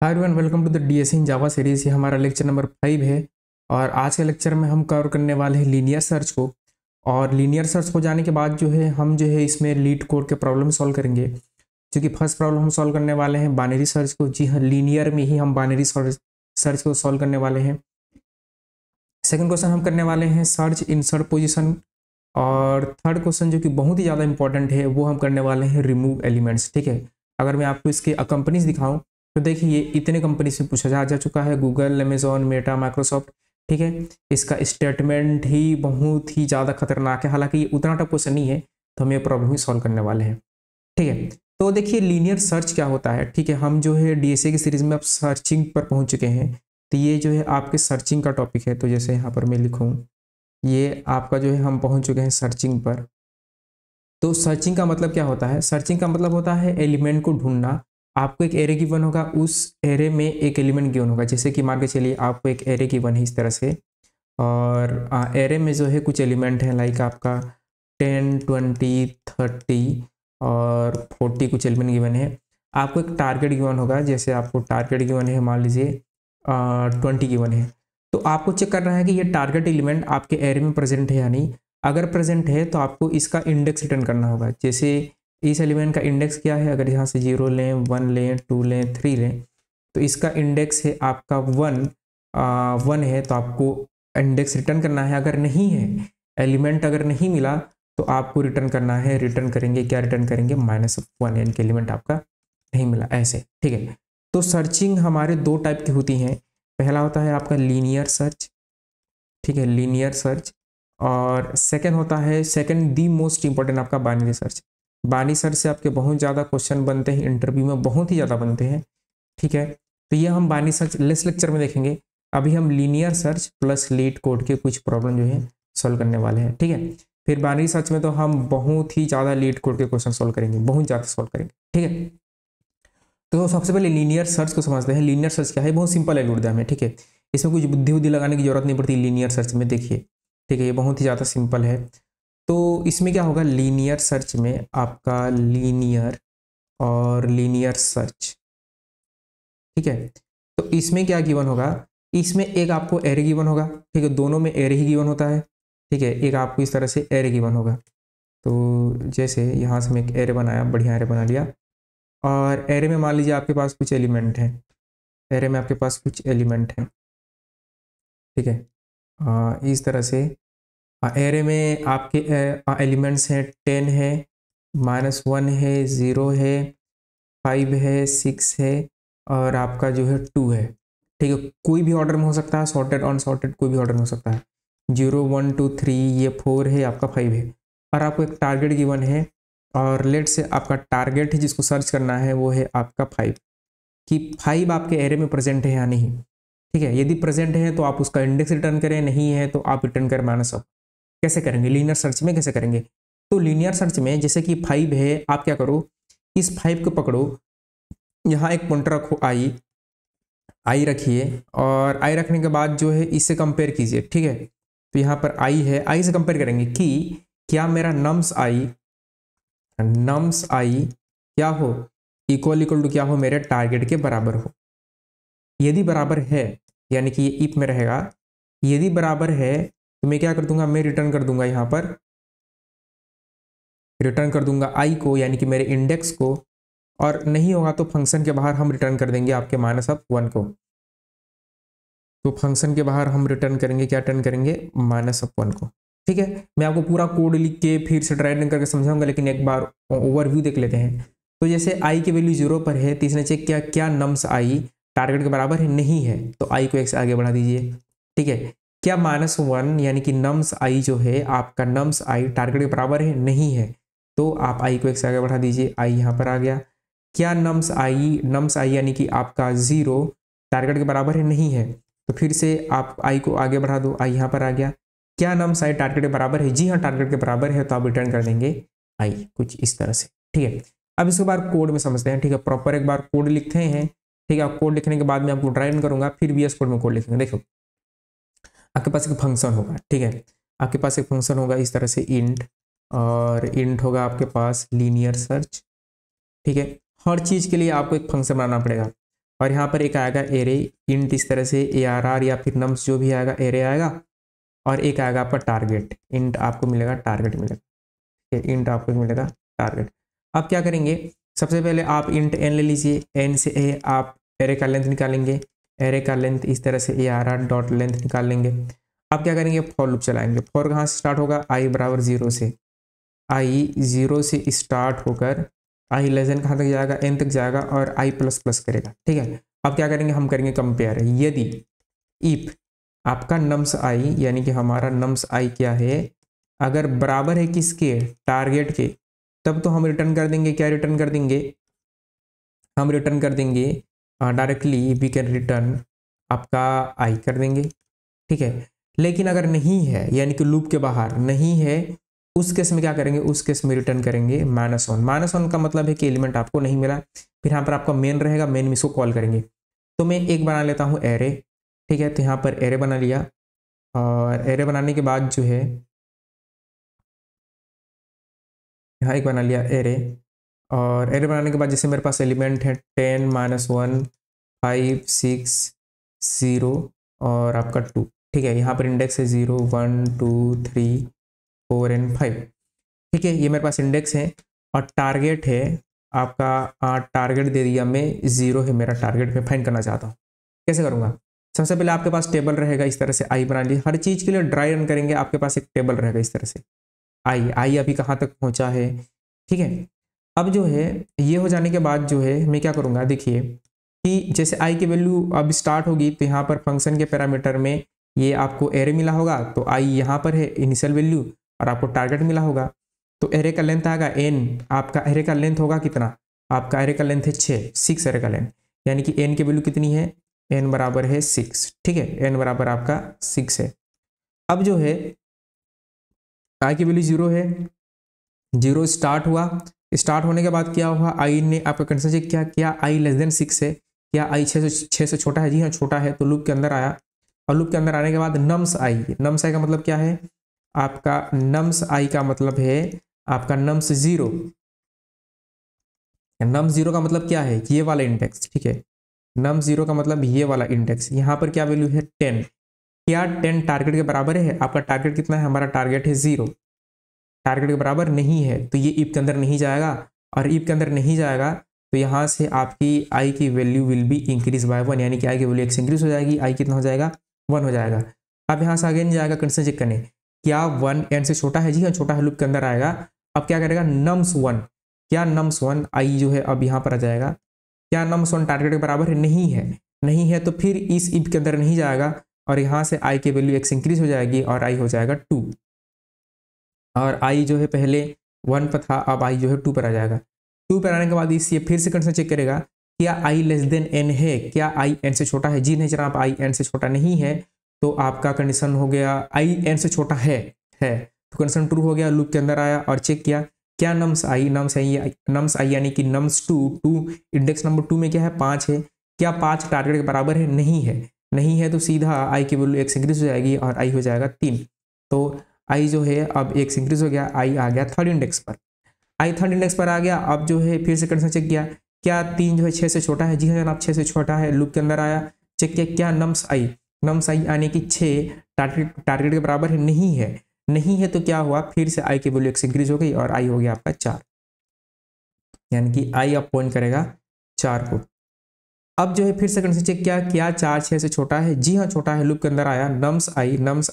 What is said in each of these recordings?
Hi everyone, welcome to the DSA in Java series. ये हमारा lecture number 5 है और आज के लेक्चर में हम कवर करने वाले हैं लीनियर सर्च को। और लीनियर सर्च को जाने के बाद हम इसमें लीड कोड के प्रॉब्लम सॉल्व करेंगे। क्योंकि फर्स्ट प्रॉब्लम हम सॉल्व करने वाले हैं बाइनरी सर्च को। जी हाँ, लीनियर में ही हम बाइनरी सर्च को सॉल्व करने वाले हैं। सेकंड क्वेश्चन हम करने वाले हैं सर्च इंसर्ट पोजीशन। और थर्ड क्वेश्चन जो कि बहुत ही ज़्यादा इंपॉर्टेंट है वो हम करने वाले हैं रिमूव एलिमेंट्स। ठीक है, अगर मैं आपको इसके कंपनीज दिखाऊं तो देखिए इतने कंपनी से पूछा जा चुका है, गूगल, अमेजोन, मेटा, माइक्रोसॉफ्ट। ठीक है, इसका स्टेटमेंट ही बहुत ही ज़्यादा खतरनाक है। हालांकि ये उतना टफ क्वेश्चन नहीं है, तो हम ये प्रॉब्लम ही सॉल्व करने वाले हैं। ठीक है, तो देखिए लीनियर सर्च क्या होता है। ठीक है, हम डीएसए की सीरीज में अब सर्चिंग पर पहुंच चुके हैं। तो ये आपके सर्चिंग का टॉपिक है। तो जैसे यहाँ पर मैं लिखूँ, ये आपका हम पहुंच चुके हैं सर्चिंग पर। तो सर्चिंग का मतलब क्या होता है? सर्चिंग का मतलब होता है एलिमेंट को ढूंढना। आपको एक एरे गिवन होगा, उस एरे में एक एलिमेंट गिवन होगा। जैसे कि मान के चलिए आपको एक एरे गिवन है इस तरह से, और एरे में कुछ एलिमेंट है, लाइक आपका 10, 20, 30 और 40 कुछ एलिमेंट गिवन है। आपको एक टारगेट गिवन होगा, जैसे आपको टारगेट गिवन है, मान लीजिए 20 गिवन है। तो आपको चेक करना है कि ये टारगेट एलिमेंट आपके एरे में प्रेजेंट है या नहीं। अगर प्रेजेंट है तो आपको इसका इंडेक्स रिटर्न करना होगा। जैसे इस एलिमेंट का इंडेक्स क्या है, अगर यहाँ से 0 लें, 1 लें, 2 लें, 3 लें, तो इसका इंडेक्स है आपका 1 है, तो आपको इंडेक्स रिटर्न करना है। अगर नहीं है, एलिमेंट अगर नहीं मिला, तो आपको रिटर्न करना है। रिटर्न करेंगे क्या? रिटर्न करेंगे -1, यानी कि एलिमेंट आपका नहीं मिला, ऐसे। ठीक है, तो सर्चिंग हमारे दो टाइप की होती हैं। पहला होता है आपका लीनियर सर्च। ठीक है, लीनियर सर्च। और सेकंड होता है, सेकंड दी मोस्ट इंपॉर्टेंट, आपका बाइनरी सर्च। बाइनरी सर्च से आपके बहुत ज़्यादा क्वेश्चन बनते हैं, इंटरव्यू में बहुत ही ज़्यादा बनते हैं। ठीक है, तो ये हम बाइनरी सर्च लेस लेक्चर में देखेंगे। अभी हम linear search plus leet code के कुछ प्रॉब्लम सॉल्व करने वाले हैं। ठीक है, फिर बाइनरी सर्च में तो हम बहुत ही ज़्यादा लीड कोड के क्वेश्चन सॉल्व करेंगे, बहुत ज़्यादा सॉल्व करेंगे। ठीक है, तो सबसे पहले लीनियर सर्च को समझते हैं। लीनियर सर्च क्या है? बहुत सिंपल एल्गोरिथम है। ठीक है, इसमें कुछ बुद्धि बुद्धि लगाने की जरूरत नहीं पड़ती लीनियर सर्च में। देखिए, ठीक है, ये बहुत ही ज़्यादा सिंपल है। तो इसमें क्या होगा, लीनियर सर्च में आपका लीनियर और लीनियर सर्च। ठीक है, तो इसमें क्या गिवन होगा, इसमें एक आपको एरे गिवन होगा। ठीक है, दोनों में एरे ही गिवन होता है। ठीक है, एक आपको इस तरह से एरे गिवन होगा। तो जैसे यहाँ से मैं एक एरे बनाया, बढ़िया एरे बना लिया। और एरे में मान लीजिए आपके पास कुछ एलिमेंट है, एरे में आपके पास कुछ एलिमेंट है। ठीक है, इस तरह से एरे में आपके एलिमेंट्स हैं, 10 है, -1 है, 0 है, 5 है, 6 है, और आपका 2 है। ठीक है, कोई भी ऑर्डर में हो सकता है, सॉर्टेड अनसॉर्टेड कोई भी ऑर्डर में हो सकता है। 0, 1, 2, 3, ये 4 है, आपका 5 है, और आपको एक टारगेट गिवन है। और लेट से आपका टारगेट है जिसको सर्च करना है वो है आपका 5, कि 5 आपके एरे में प्रेजेंट है या नहीं। ठीक है, यदि प्रेजेंट है तो आप उसका इंडेक्स रिटर्न करें, नहीं है तो आप रिटर्न करें -1। कैसे करेंगे लीनियर सर्च में? कैसे करेंगे? तो लीनियर सर्च में जैसे कि 5 है, आप क्या करो, इस 5 को पकड़ो, यहाँ एक पॉइंटर रखो, आई रखिए, और आई रखने के बाद इससे कंपेयर कीजिए। ठीक है, तो यहाँ पर आई है, आई से कंपेयर करेंगे कि क्या मेरा नम्स आई क्या हो, इक्वल टू क्या हो, मेरे टारगेट के बराबर हो। यदि बराबर है, यानी कि ये इफ में रहेगा। यदि बराबर है तो मैं क्या कर दूंगा, मैं रिटर्न कर दूंगा, यहाँ पर रिटर्न कर दूंगा आई को, यानी कि मेरे इंडेक्स को। और नहीं होगा तो फंक्शन के बाहर हम रिटर्न कर देंगे आपके -1 को। तो फंक्शन के बाहर हम रिटर्न करेंगे, क्या रिटर्न करेंगे, -1 को। ठीक है, मैं आपको पूरा कोड लिख के फिर से ट्राई करके समझाऊंगा, लेकिन एक बार ओवरव्यू देख लेते हैं। तो जैसे आई की वैल्यू 0 पर है, तो इसने चेक किया क्या नम्स आई टारगेट के बराबर है, नहीं है, तो आई को 1 से आगे बढ़ा दीजिए। ठीक है, क्या -1 यानी कि नम्स आई आपका नम्स आई टारगेट के बराबर है, नहीं है, तो आप आई को 1 से आगे बढ़ा दीजिए, आई यहाँ पर आ गया। क्या नम्स आई यानी कि आपका 0 टारगेट के बराबर है, नहीं है, तो फिर से आप आई को आगे बढ़ा दो, आई यहाँ पर आ गया। क्या नम्स आई टारगेट के बराबर है, जी हाँ टारगेट के बराबर है, तो आप रिटर्न कर देंगे आई, कुछ इस तरह से। ठीक है, अब इसके बाद कोड में समझते हैं। ठीक है, प्रॉपर एक बार कोड लिखते हैं। ठीक है, कोड लिखने के बाद मैं आपको ड्राइव करूंगा, फिर VS कोड में कोड लिखेंगे। देखो, आपके पास एक फंक्शन होगा। ठीक है, आपके पास एक फंक्शन होगा इस तरह से इंट, और इंट होगा आपके पास लीनियर सर्च। ठीक है, हर चीज़ के लिए आपको एक फंक्शन बनाना पड़ेगा। और यहाँ पर एक आएगा एरे इंट, इस तरह से ARR या फिर नम्स जो भी आएगा एरे आएगा, और एक आएगा आपका टारगेट इंट, आपको मिलेगा टारगेट मिलेगा, इंट आपको मिलेगा टारगेट। अब क्या करेंगे, सबसे पहले आप इंट एन ले लीजिए, एन से आप एरे का लेंथ निकालेंगे, एरे का लेंथ इस तरह से ARR डॉट लेंथ निकाल लेंगे। अब क्या करेंगे, फॉर लूप चलाएंगे। फॉर कहाँ से स्टार्ट होगा, i बराबर 0 से, i 0 से स्टार्ट होकर i लेस देन कहाँ तक जाएगा, n तक जाएगा और i प्लस प्लस करेगा। ठीक है, अब क्या करेंगे, हम करेंगे कंपेयर। यदि इफ आपका नम्स i यानी कि हमारा नम्स i क्या है, अगर बराबर है किसके, टारगेट के, तब तो हम रिटर्न कर देंगे, क्या रिटर्न कर देंगे, हम रिटर्न कर देंगे डायरेक्टली वी कैन रिटर्न आपका आई कर देंगे। ठीक है, लेकिन अगर नहीं है यानी कि लूप के बाहर नहीं है, उस केस में क्या करेंगे, उस केस में रिटर्न करेंगे -1। -1 का मतलब है कि एलिमेंट आपको नहीं मिला, फिर यहाँ पर आपका मेन रहेगा, मेन में इसको कॉल करेंगे। तो मैं एक बना लेता हूँ एरे। ठीक है, तो यहाँ पर एरे बना लिया, और एरे बनाने के बाद जो है यहाँ एक बना लिया एरे, और एरे बनाने के बाद जैसे मेरे पास एलिमेंट है 10 -1 5 6 0 और आपका 2। ठीक है, यहाँ पर इंडेक्स है 0 1 2 3 4 एंड 5। ठीक है, ये मेरे पास इंडेक्स है, और टारगेट है आपका टारगेट दे दिया मैं 0 है मेरा टारगेट, मैं फाइंड करना चाहता हूँ। कैसे करूँगा, सबसे पहले आपके पास टेबल रहेगा, इस तरह से आई बना ली। हर चीज़ के लिए ड्राई रन करेंगे, आपके पास एक टेबल रहेगा इस तरह से, आई अभी कहाँ तक पहुँचा है। ठीक है, अब जो है ये हो जाने के बाद जो है मैं क्या करूँगा, देखिए कि जैसे आई की वैल्यू अब स्टार्ट होगी, तो यहाँ पर फंक्शन के पैरामीटर में ये आपको एरे मिला होगा, तो आई यहाँ पर है इनिशियल वैल्यू, और आपको टारगेट मिला होगा। तो एरे का लेंथ आएगा n, आपका एरे का लेंथ होगा कितना, आपका एरे का लेंथ है 6 एरे का लेंथ, यानी कि n की वैल्यू कितनी है, n बराबर है 6। ठीक है, n बराबर आपका 6 है। अब जो है आई की वैल्यू 0 है, 0 स्टार्ट हुआ, स्टार्ट होने के बाद क्या हुआ, आई ने आपका कंडीशन चेक किया, क्या आई लेस देन 6 है, क्या आई 6 से छोटा है, जी हाँ छोटा है, तो लूप के अंदर आया, और लूप के अंदर आने के बाद नम्स आई, नम्स आई का मतलब क्या है, आपका नम्स आई का मतलब है आपका नम्स 0, नम्स 0 का मतलब क्या है, ये वाला इंडेक्स। ठीक है, नम्स 0 का मतलब ये वाला इंडेक्स, यहाँ पर क्या वैल्यू है 10, क्या 10 टारगेट के बराबर है, आपका टारगेट कितना है, हमारा टारगेट है 0, टारगेट के बराबर नहीं है, तो ये इफ के अंदर नहीं जाएगा, और इफ के अंदर नहीं जाएगा तो यहाँ से आपकी आई की value will be increase by 1, यानी कि आई की वैल्यू 1 इंक्रीज हो जाएगी, आई कितना हो जाएगा 1 हो जाएगा। अब यहाँ से आगे नहीं जाएगा, कंडीशन चेक करने, क्या 1 n से छोटा है, जी हाँ छोटा है, लूप के अंदर आएगा। अब क्या करेगा, नम्स 1, क्या नम्स 1 आई जो है अब यहाँ पर आ जाएगा, क्या नम्स 1 टारगेट के बराबर है, नहीं है, नहीं है, तो फिर इस इफ के अंदर नहीं जाएगा, और यहाँ से आई की वैल्यू 1 इंक्रीज हो जाएगी, और आई हो जाएगा 2, और आई जो है पहले 1 पर था, अब आई जो है 2 पर आ जाएगा। 2 पर आने के बाद इस ये फिर से कंडीशन चेक करेगा, क्या आई लेस देन n है, क्या आई n से छोटा है, जी नहीं जनाब आई n से छोटा नहीं है, तो आपका कंडीशन हो गया आई n से छोटा है, तो कंडीशन ट्रू हो गया, लूप के अंदर आया और चेक किया, क्या नम्स आई, नम्स आई यानी कि नम्स 2 इंडेक्स नंबर 2 में क्या है 5 है, क्या 5 टारगेट के बराबर है, नहीं है, नहीं है, तो सीधा आई की वैल्यू 1 इंक्रीज हो जाएगी, और आई हो जाएगा 3। तो आई जो है अब 1 इंक्रीज हो गया, आई आ गया थर्ड इंडेक्स पर, आई थर्ड इंडेक्स पर आ गया। अब जो है फिर से कंडीशन चेक किया, क्या 3 जो है 6 से छोटा है, जी हाँ जनाब 6 से छोटा है, लूप के अंदर आया, चेक किया, क्या नम्स आई आने की 6 टारगेट के बराबर है, नहीं है, नहीं है, तो क्या हुआ, फिर से आई की वैल्यू 1 इंक्रीज हो गई, और आई हो गया आपका 4, यानी कि आई अब पॉइंट करेगा 4 को। अब जो है फिर से कंडीशन चेक किया, क्या 4 6 से छोटा है, जी हाँ छोटा है, लूप के अंदर आया, नम्स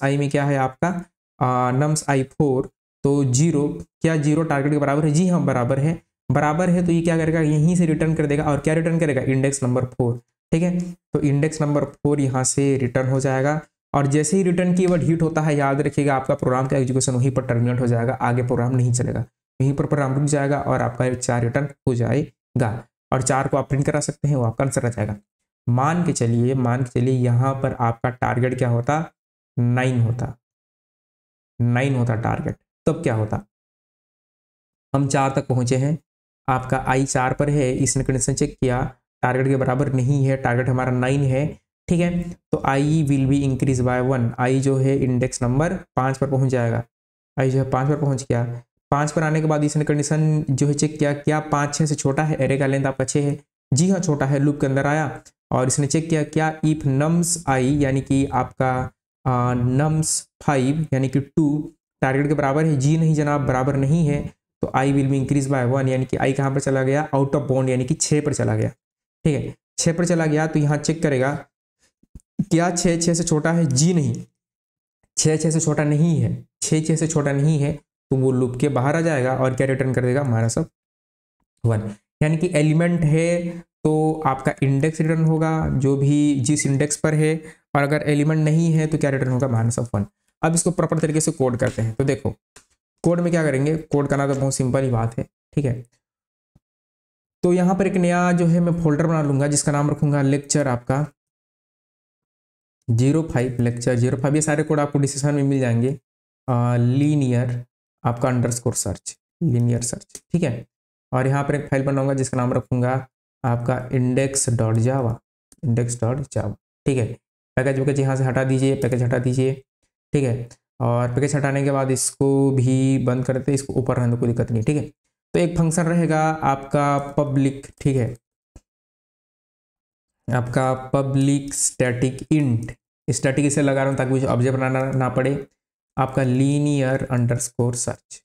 आई में क्या है आपका नम्स आई 4, तो 0, क्या 0 टारगेट के बराबर है, जी हाँ बराबर है, बराबर है, तो ये क्या करेगा, यहीं से रिटर्न कर देगा, और क्या रिटर्न करेगा, इंडेक्स नंबर 4। ठीक है, तो इंडेक्स नंबर 4 यहाँ से रिटर्न हो जाएगा, और जैसे ही रिटर्न कीवर्ड हिट होता है, याद रखिएगा आपका प्रोग्राम का एग्जीक्यूशन वहीं पर टर्मिनेट हो जाएगा, आगे प्रोग्राम नहीं चलेगा, वहीं पर प्रोग्राम रुक जाएगा, और आपका 4 रिटर्न हो जाएगा, और 4 को आप प्रिंट करा सकते हैं, वो आपका आंसर आ जाएगा। मान के चलिए यहाँ पर आपका टारगेट क्या होता, 9 होता टारगेट, तब क्या होता, हम 4 तक पहुंचे हैं, आपका आई 4 पर है, इसने कंडीशन चेक किया, टारगेट के बराबर नहीं है, टारगेट हमारा 9 है। ठीक है, तो I will be increase by 1, आई जो है इंडेक्स नंबर 5 पर पहुंच जाएगा, आई जो है 5 पर पहुंच गया, 5 पर आने के बाद इसने कंडीशन जो है चेक किया, क्या 5 6 से छोटा है, एरे का लेंथ आपका 6 है, जी हाँ छोटा है, लूप के अंदर आया, और इसने चेक किया क्या इफ नम्स आई यानी कि आपका नम्स 5 यानी कि 2 टारगेट के बराबर है, जी नहीं जनाब बराबर नहीं है, तो I will be increase by 1 यानी कि आई कहाँ पर चला गया, आउट ऑफ बाउंड यानी कि 6 पर चला गया। ठीक है, 6 पर चला गया तो यहाँ चेक करेगा क्या 6 से छोटा है, जी नहीं, 6 से छोटा नहीं है, 6 से छोटा नहीं है, तो वो लूप के बाहर आ जाएगा और क्या रिटर्न कर देगा, -1 यानी कि एलिमेंट है तो आपका इंडेक्स रिटर्न होगा जो भी जिस इंडेक्स पर है, और अगर एलिमेंट नहीं है तो क्या रिटर्न होगा, -1। अब इसको प्रॉपर तरीके से कोड करते हैं। तो देखो कोड में क्या करेंगे, कोड करना तो बहुत सिंपल ही बात है। ठीक है, तो यहाँ पर एक नया जो है मैं फोल्डर बना लूंगा जिसका नाम रखूंगा लेक्चर आपका 05, लेक्चर 05। ये सारे कोड आपको डिस्क्रिप्शन में मिल जाएंगे। लीनियर आपका अंडरस्कोर सर्च, लीनियर सर्च। ठीक है, और यहाँ पर एक फाइल बनाऊंगा जिसका नाम रखूंगा आपका index.java, index.java। ठीक है, पैकेज यहाँ से हटा दीजिए, पैकेज हटा दीजिए। ठीक है, और पैकेज हटाने के बाद इसको भी बंद करते हैं, इसको ऊपर रहने कोई दिक्कत नहीं। ठीक है, तो एक फंक्शन रहेगा आपका पब्लिक, ठीक है, आपका पब्लिक स्टैटिक इंट, स्टैटिक इसे लगा रहा हूँ ताकि मुझे ऑब्जेक्ट बनाना ना पड़े, आपका लीनियर अंडरस्कोर सर्च।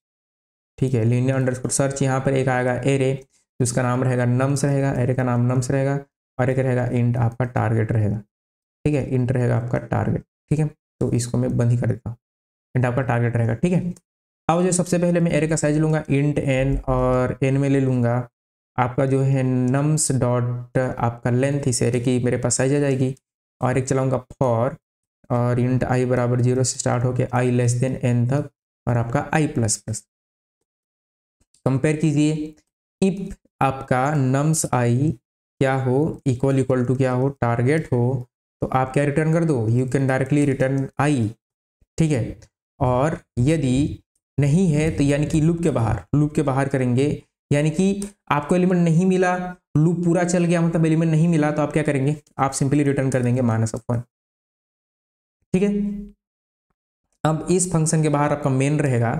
ठीक है, लीनियर अंडरस्कोर सर्च। यहाँ पर एक आएगा एरे जिसका नाम रहेगा नम्स रहेगा, एरे का नाम नम्स रहेगा, और एक रहेगा इंट आपका टारगेट रहेगा। ठीक है, इंट रहेगा आपका टारगेट। ठीक है, तो इसको मैं बंद ही कर देता हूँ, इंट आपका टारगेट रहेगा। ठीक है, अब जो सबसे पहले मैं एरे का साइज लूंगा इंट एन, और एन में ले लूंगा आपका जो है नम्स डॉट आपका लेंथ, इस एरे की मेरे पास साइज आ जाएगी, और एक चलाऊंगा फॉर, और इंट आई बराबर 0 से स्टार्ट होकर आई लेस देन एन तक, और आपका आई प्लस प्लस। कंपेयर कीजिए, इफ आपका नम्स आई क्या हो, इक्वल टू क्या हो, टारगेट हो, तो आप क्या रिटर्न कर दो, यू कैन डायरेक्टली रिटर्न आई। ठीक है, और यदि नहीं है तो यानी कि लूप के बाहर करेंगे, यानी कि आपको एलिमेंट नहीं मिला, लूप पूरा चल गया मतलब एलिमेंट नहीं मिला, तो आप क्या करेंगे, आप सिंपली रिटर्न कर देंगे -1। ठीक है, अब इस फंक्शन के बाहर आपका मेन रहेगा,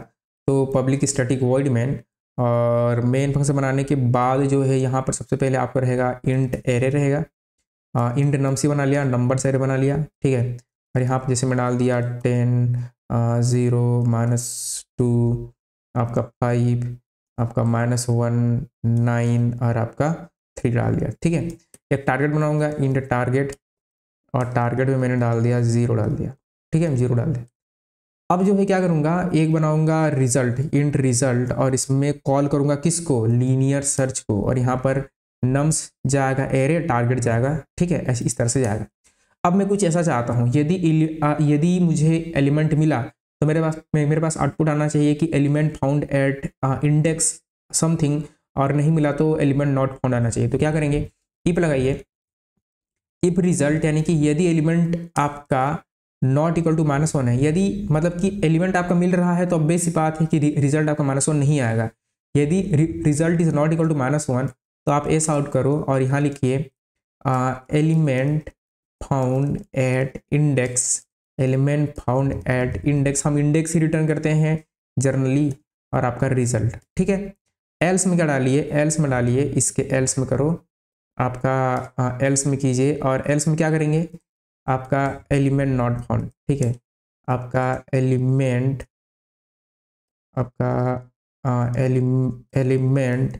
तो पब्लिक स्टैटिक वॉइड मेन, और मेन फंक्शन बनाने के बाद जो है यहाँ पर सबसे पहले आपका रहेगा इंट एरे रहेगा, इंट नम्स बना लिया, नंबर एरे बना लिया। ठीक है, और यहाँ पर जैसे मैं डाल दिया 10 0 -2 आपका 5 आपका -1 9 और आपका 3 डाल दिया। ठीक है, एक टारगेट बनाऊंगा इंट टारगेट, और टारगेट में मैंने डाल दिया 0 डाल दिया। ठीक है, 0 डाल दिया। अब जो है क्या करूंगा, एक बनाऊंगा रिजल्ट, इंट रिजल्ट, और इसमें कॉल करूंगा किसको, लीनियर सर्च को, और यहाँ पर नम्स जाएगा एरे, टारगेट जाएगा। ठीक है, ऐसे इस तरह से जाएगा। अब मैं कुछ ऐसा चाहता हूँ, यदि मुझे एलिमेंट मिला तो मेरे पास आउटपुट आना चाहिए कि element found at index something, और नहीं मिला तो एलिमेंट नॉट फाउंड आना चाहिए। तो क्या करेंगे, इफ लगाइए, इफ रिजल्ट यानी कि यदि एलिमेंट आपका नॉट इक्वल टू -1 है, यदि मतलब कि एलिमेंट आपका मिल रहा है तो अब बेसिक बात है कि रिजल्ट आपका -1 नहीं आएगा। यदि result is not equal to -1 तो आप एस आउट करो और यहाँ लिखिए element found at index, element found at index, हम इंडेक्स ही रिटर्न करते हैं जनरली, और आपका रिजल्ट। ठीक है, एल्स में क्या डालिए, एल्स में डालिए, इसके एल्स में करो आपका, एल्स में कीजिए, और एल्स में क्या करेंगे, आपका एलिमेंट नॉट फाउंड। ठीक है, आपका element element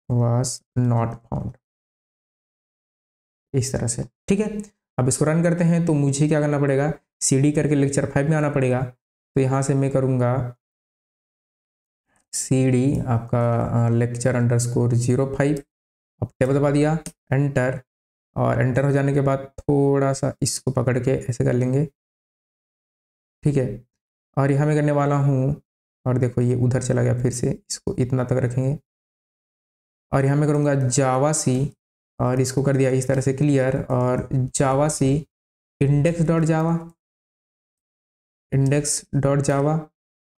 was not found, इस तरह से। ठीक है, अब इसको रन करते हैं तो मुझे क्या करना पड़ेगा, CD करके लेक्चर 5 में आना पड़ेगा। तो यहाँ से मैं करूँगा CD आपका लेक्चर _05, अब टेबल दबा दिया, एंटर, और एंटर हो जाने के बाद थोड़ा सा इसको पकड़ के ऐसे कर लेंगे। ठीक है, और यहाँ मैं करने वाला हूँ, और देखो ये उधर चला गया, फिर से इसको इतना तक रखेंगे, और यहाँ मैं करूँगा जावा सी, और इसको कर दिया इस तरह से क्लियर, और जावा सी इंडेक्स.जावा,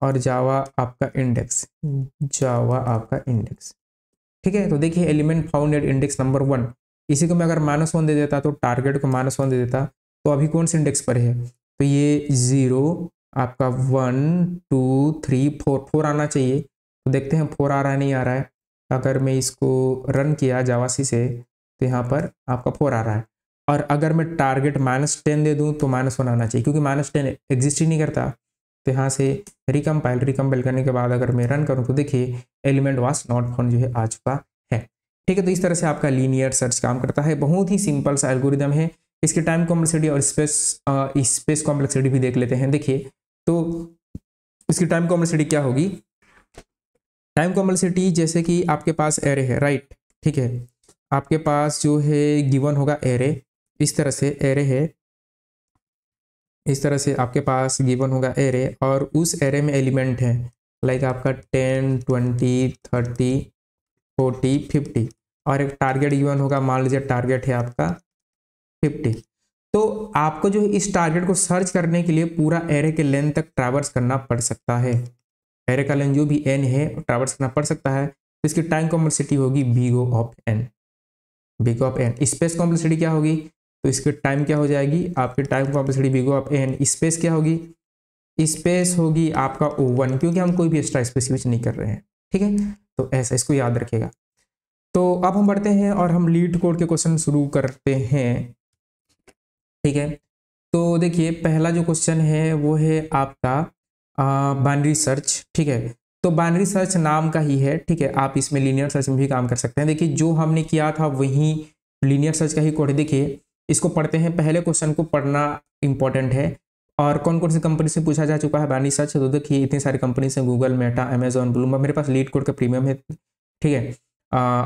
और जावा आपका इंडेक्स, जावा आपका इंडेक्स। ठीक है, तो देखिए element found at index number 1, इसी को मैं अगर -1 दे देता तो टारगेट को -1 दे देता, तो अभी कौन से इंडेक्स पर है, तो ये 0 आपका 1 2 3 4 आना चाहिए। तो देखते हैं 4 आ रहा है नहीं आ रहा है। अगर मैं इसको रन किया जावासी से तो यहाँ पर आपका 4 आ रहा है। और अगर मैं टारगेट -10 दे दूँ तो -1 आना चाहिए, क्योंकि -10 एग्जिस्ट ही नहीं करता। तो यहाँ से रिकम्पाइल करने के बाद अगर मैं रन करूँ तो देखिए एलिमेंट वाज नॉट फाउंड जो है आ चुका है। ठीक है, तो इस तरह से आपका लीनियर सर्च काम करता है। बहुत ही सिंपल सा एल्गोरिदम है। इसकी टाइम कॉम्प्लेक्सिटी और स्पेस कॉम्प्लेक्सिटी भी देख लेते हैं। देखिए तो इसकी टाइम कॉम्प्लेक्सिटी क्या होगी। टाइम कॉम्प्लेक्सिटी जैसे कि आपके पास एरे है, राइट, ठीक है, आपके पास जो है गिवन होगा एरे, इस तरह से एरे है, इस तरह से आपके पास गिवन होगा एरे और उस एरे में एलिमेंट है लाइक आपका 10, 20, 30, 40, 50 और एक टारगेट गिवन होगा, मान लीजिए टारगेट है आपका 50। तो आपको जो है इस टारगेट को सर्च करने के लिए पूरा एरे के लेंथ तक ट्रैवर्स करना पड़ सकता है। एरे का लेंथ जो भी n है ट्रैवर्स करना पड़ सकता है। तो इसकी टाइम कॉम्प्लेक्सिटी होगी big of n, big of n। Space complexity क्या होगी, तो इसकी टाइम क्या हो जाएगी, आपकी time complexity big of n। Space क्या होगी, स्पेस होगी आपका O1, क्योंकि हम कोई भी एक्स्ट्रा स्पेस यूज नहीं कर रहे हैं। ठीक है, तो ऐसा इसको याद रखिएगा। तो अब हम बढ़ते हैं और हम लीड कोड के क्वेश्चन शुरू करते हैं। ठीक है, तो देखिए पहला जो क्वेश्चन है वो है आपका बाइनरी सर्च। ठीक है, तो बाइनरी सर्च नाम का ही है। ठीक है, आप इसमें लीनियर सर्च में भी काम कर सकते हैं। देखिए जो हमने किया था वही लीनियर सर्च का ही कोड है। देखिए इसको पढ़ते हैं, पहले क्वेश्चन को पढ़ना इंपॉर्टेंट है। और कौन कौन सी कंपनी से पूछा जा चुका है बाइनरी सर्च, तो देखिए इतनी सारी कंपनी से, गूगल, मेटा, अमेजॉन, ब्लूमबर्ग। मेरे पास लीड कोड का प्रीमियम है। ठीक है,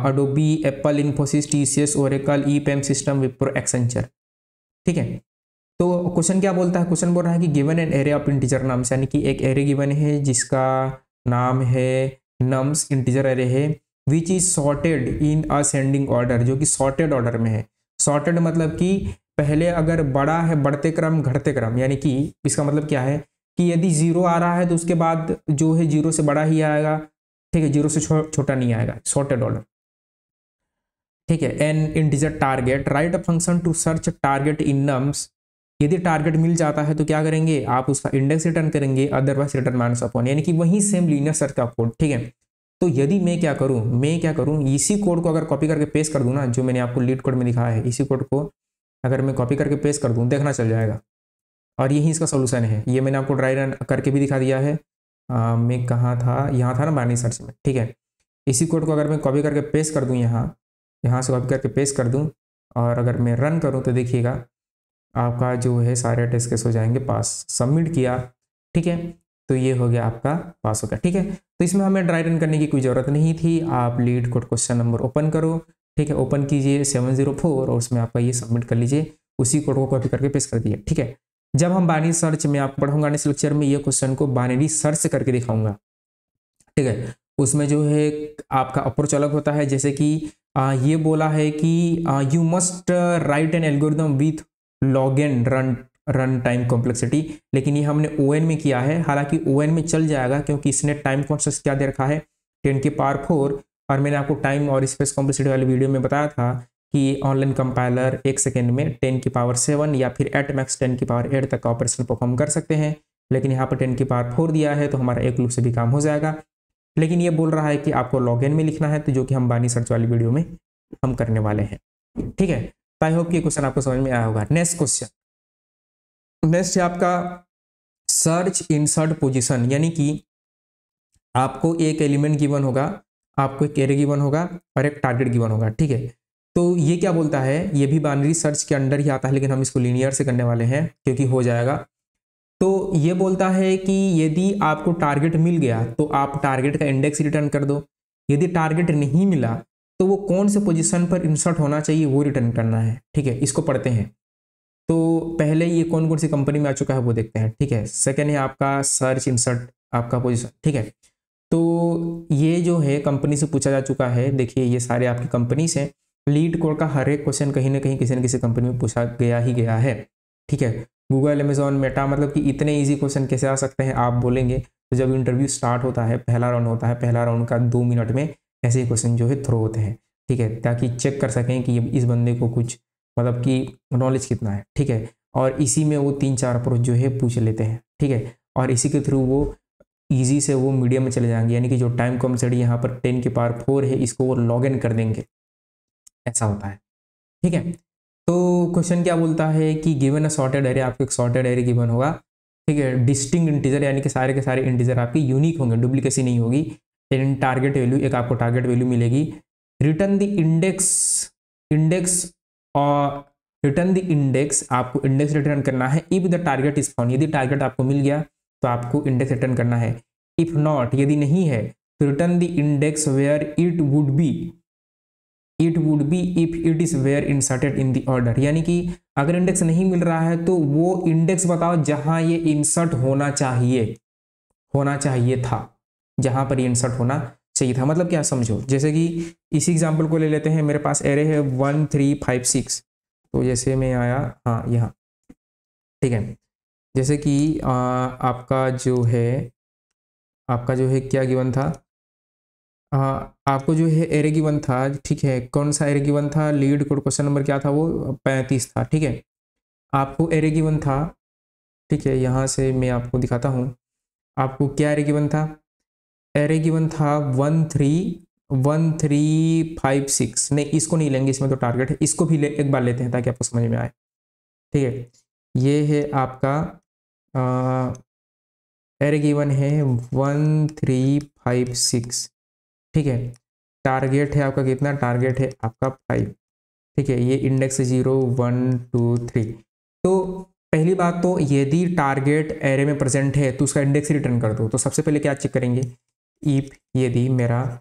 Adobe, Apple, Infosys, TCS, Oracle, EPAM system, Wipro, Accenture. ठीक है, तो क्वेश्चन क्या बोलता है, क्वेश्चन बोल रहा है कि given an array of integer nums, यानी कि एक एरे गिवन है जिसका नाम है नम्स, इंटीजर एरे है, which is sorted in ascending order, जो कि सॉर्टेड ऑर्डर में है। सॉर्टेड मतलब कि पहले अगर बड़ा है बढ़ते क्रम घटते क्रम, यानी कि इसका मतलब क्या है कि यदि 0 आ रहा है तो उसके बाद जो है 0 से बड़ा ही आएगा। ठीक है, 0 से छोटा नहीं आएगा, सॉर्टेड ऑर्डर। ठीक है, an integer target, write a function to search target in nums. यदि टारगेट मिल जाता है तो क्या करेंगे, आप उसका इंडेक्स रिटर्न करेंगे, अदरवाइज रिटर्न -1, यानी कि वही सेम लीनियर सर्च का कोड। ठीक है, तो यदि मैं क्या करूं, इसी कोड को अगर कॉपी करके पेस्ट कर दूं ना, जो मैंने आपको लीड कोड में दिखाया है, इसी कोड को अगर मैं कॉपी करके पेस्ट कर दूं, देखना चल जाएगा। और यही इसका सोल्यूशन है। ये मैंने आपको ड्राई रन करके भी दिखा दिया है। मैं कहाँ था, यहाँ था ना बाइनरी सर्च में। ठीक है, इसी कोड को अगर मैं कॉपी करके पेस्ट कर दूँ, यहाँ से कॉपी करके पेस्ट कर दूँ और अगर मैं रन करूँ तो देखिएगा आपका जो है सारे टेस्ट केस हो जाएंगे पास। सबमिट किया, ठीक है, तो ये हो गया आपका पास हो गया। ठीक है, तो इसमें हमें ड्राई रन करने की कोई ज़रूरत नहीं थी। आप leet code question number open करो। ठीक है, ओपन कीजिए 704 और उसमें आपका ये सबमिट कर लीजिए। उसी कोड को कॉपी करके पेस्ट कर दिए। ठीक है, जब हम बाइनरी सर्च में आपको पढ़ूंगा नेक्स्ट लेक्चर में, ये क्वेश्चन को बाइनरी सर्च करके दिखाऊंगा। ठीक है, उसमें जो है आपका अप्रोच अलग होता है। जैसे कि ये बोला है कि you must write an algorithm with log n run time complexity, लेकिन ये हमने ON में किया है। हालांकि ON में चल जाएगा क्योंकि इसने टाइम कॉन्स्टेंट क्या दे रखा है, 10⁴। और मैंने आपको टाइम और स्पेस कॉम्प्लेक्सिटी वाले वीडियो में बताया था कि ऑनलाइन कंपाइलर 1 सेकेंड में 10⁴ या फिर एट मैक्स 10⁸ तक का ऑपरेशन परफॉर्म कर सकते हैं। लेकिन यहाँ पर 10⁴ दिया है तो हमारा एक लूप से भी काम हो जाएगा। लेकिन ये बोल रहा है कि आपको लॉग एन में लिखना है, तो जो कि हम बाइनरी सर्च वाली वीडियो में हम करने वाले हैं। ठीक है, तो आई होप कि क्वेश्चन आपको समझ में आया होगा। नेक्स्ट क्वेश्चन, नेक्स्ट है आपका सर्च इंसर्ट पोजीशन, यानी कि आपको एक एलिमेंट गिवन होगा, आपको एक एरे गिवन होगा और एक टारगेट गिवन होगा। ठीक है, तो ये क्या बोलता है, ये भी बाइनरी सर्च के अंडर ही आता है, लेकिन हम इसको लीनियर से करने वाले हैं क्योंकि हो जाएगा। तो ये बोलता है कि यदि आपको टारगेट मिल गया तो आप टारगेट का इंडेक्स रिटर्न कर दो। यदि टारगेट नहीं मिला तो वो कौन से पोजीशन पर इंसर्ट होना चाहिए वो रिटर्न करना है। ठीक है, इसको पढ़ते हैं। तो पहले ये कौन कौन सी कंपनी में आ चुका है वो देखते हैं। ठीक है, सेकेंड है आपका सर्च इंसर्ट आपका पोजीशन। ठीक है, तो ये जो है कंपनी से पूछा जा चुका है। देखिए ये सारे आपकी कंपनी से लीड कोड का हर एक क्वेश्चन कहीं ना कहीं किसी न किसी कंपनी में पूछा गया ही गया है। ठीक है, गूगल, अमेजॉन, मेटा, मतलब कि इतने इजी क्वेश्चन कैसे आ सकते हैं आप बोलेंगे। तो जब इंटरव्यू स्टार्ट होता है, पहला राउंड होता है, पहला राउंड का 2 मिनट में ऐसे ही क्वेश्चन जो है थ्रो होते हैं। ठीक है, ताकि चेक कर सकें कि इस बंदे को कुछ मतलब कि नॉलेज कितना है। ठीक है, और इसी में वो 3-4 अप्रोच जो है पूछ लेते हैं। ठीक है, और इसी के थ्रू वो ईजी से वो मीडियम में चले जाएंगे, यानी कि जो टाइम कॉम्प्लेक्सिटी यहाँ पर 10⁴ है इसको वो लॉग इन कर देंगे, ऐसा होता है। ठीक है। तो क्वेश्चन क्या बोलता है कि गिवन अ सॉर्टेड एरे, आपको एक सॉर्टेड एरे गिवन होगा, ठीक है, डिस्टिंक्ट इंटीजर यानी कि सारे के सारे इंटीजर आपके यूनिक होंगे, डुप्लीकेसी नहीं होगी। इन टारगेट वैल्यू, एक आपको टारगेट वैल्यू मिलेगी। रिटर्न द इंडेक्स और रिटर्न द इंडेक्स, आपको इंडेक्स रिटर्न करना है if the target is found, यदि टारगेट आपको मिल गया तो आपको इंडेक्स रिटर्न करना है। इफ नॉट, यदि नहीं है तो return the index where it would be if it is where inserted in the order, यानी कि अगर इंडेक्स नहीं मिल रहा है तो वो इंडेक्स बताओ जहां ये इंसर्ट होना चाहिए था, जहां पर ये इंसर्ट होना चाहिए था। मतलब क्या समझो, जैसे कि इसी एग्जांपल को ले लेते हैं, मेरे पास एरे है 1 3 5 6, तो जैसे मैं आया हाँ यहाँ, ठीक है, जैसे कि आपका जो है क्या गिवन था, आपको जो है एरे गिवन था, ठीक है, कौन सा एरे गिवन था, लीड कोड क्वेश्चन नंबर क्या था, वो 35 था, ठीक है। आपको एरे गिवन था, ठीक है, यहाँ से मैं आपको दिखाता हूँ, आपको क्या एरे गिवन था, एरे गिवन था 1 3 5 6, नहीं इसको नहीं लेंगे, इसमें तो टारगेट है, इसको भी एक बार लेते हैं ताकि आपको समझ में आए, ठीक है। ये है आपका एरे गिवन है 1 3 5 6, ठीक है। टारगेट है आपका कितना, टारगेट है आपका 5, ठीक है। ये इंडेक्स 0 1 2 3। तो पहली बात तो यदि टारगेट एरे में प्रेजेंट है तो उसका इंडेक्स रिटर्न कर दो। तो सबसे पहले क्या चेक करेंगे, इफ यदि मेरा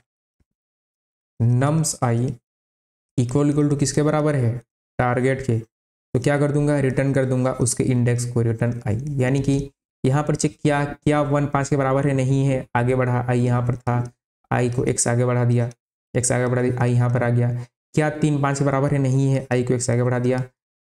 नम्स आई इक्वल टू किसके बराबर है, टारगेट के, तो क्या कर दूंगा, रिटर्न कर दूंगा उसके इंडेक्स को, रिटर्न आई। यानी कि यहाँ पर चेक किया, क्या 1 5 के बराबर है, नहीं है, आगे बढ़ा, आई यहाँ पर था, आई को x आगे बढ़ा दिया, x आगे बढ़ा दिया, आई यहाँ पर आ गया। क्या 3 5 के बराबर है, नहीं है, आई को x आगे बढ़ा दिया।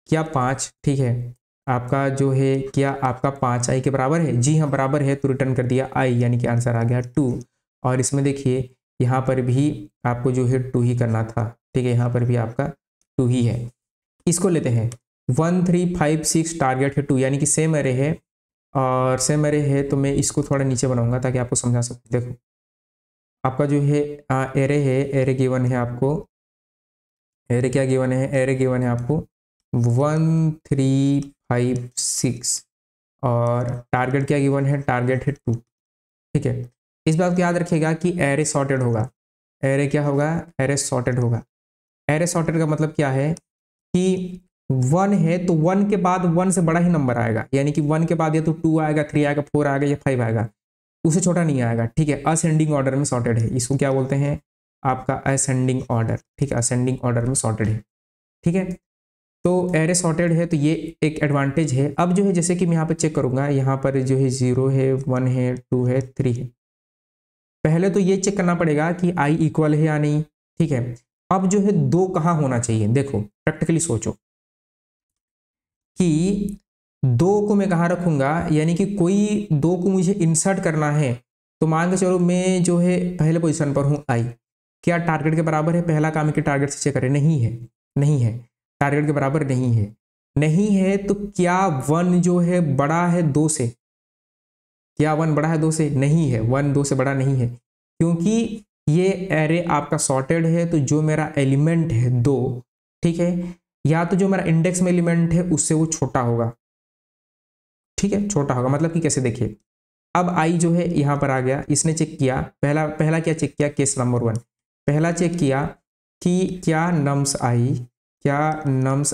क्या 5, ठीक है, आपका जो है क्या आपका 5 आई के बराबर है, जी हाँ बराबर है, तो रिटर्न कर दिया आई, यानी कि आंसर आ गया 2। और इसमें देखिए यहाँ पर भी आपको जो है 2 ही करना था, ठीक है, यहाँ पर भी आपका 2 ही है। इसको लेते हैं 1 3 5 6, टारगेट है 2, यानी कि सेम एरे है, और सेम एरे है तो मैं इसको थोड़ा नीचे बनाऊंगा ताकि आपको समझा सकूँ। देखो आपका जो है एरे है, एरे गिवन है आपको, एरे क्या गिवन है, एरे गिवन है आपको 1 3 5 6, और टारगेट क्या गिवन है, टारगेट है 2, ठीक है। इस बात को याद रखिएगा कि एरे सॉर्टेड होगा, एरे क्या होगा, एरे सॉर्टेड होगा। एरे सॉर्टेड का मतलब क्या है कि 1 है तो 1 के बाद 1 से बड़ा ही नंबर आएगा, यानी कि 1 के बाद या तो 2 आएगा, 3 आएगा, 4 आएगा या 5 आएगा, उससे छोटा नहीं आएगा, ठीक है। असेंडिंग ऑर्डर में सॉर्टेड है, इसको क्या बोलते हैं, आपका असेंडिंग ऑर्डर, ठीक है, असेंडिंग ऑर्डर में सॉर्टेड है, ठीक है। तो एरे सॉर्टेड है तो ये एक एडवांटेज है। अब जो है जैसे कि मैं यहाँ पर चेक करूंगा, यहाँ पर जो है 0 है, 1 है, 2 है, 3 है। पहले तो ये चेक करना पड़ेगा कि आई इक्वल है या नहीं, ठीक है। अब जो है 2 कहाँ होना चाहिए, देखो प्रैक्टिकली सोचो कि 2 को मैं कहाँ रखूंगा, यानी कि कोई 2 को मुझे इंसर्ट करना है, तो मान के चलो मैं जो है पहले पोजीशन पर हूँ, आई क्या टारगेट के बराबर है, पहला काम है कि टारगेट से चेक करें, नहीं है, नहीं है, टारगेट के बराबर नहीं है, नहीं है, तो क्या 1 जो है बड़ा है 2 से, क्या 1 बड़ा है 2 से, नहीं है, 1 2 से बड़ा नहीं है, क्योंकि ये एरे आपका सॉर्टेड है, तो जो मेरा एलिमेंट है 2, ठीक है, या तो जो मेरा इंडेक्स में एलिमेंट है उससे वो छोटा होगा, ठीक है, छोटा होगा। मतलब कि कैसे, देखिए अब आई जो है यहाँ पर आ गया, इसने चेक किया, पहला क्या चेक किया, केस नंबर 1, पहला चेक किया कि क्या नम्स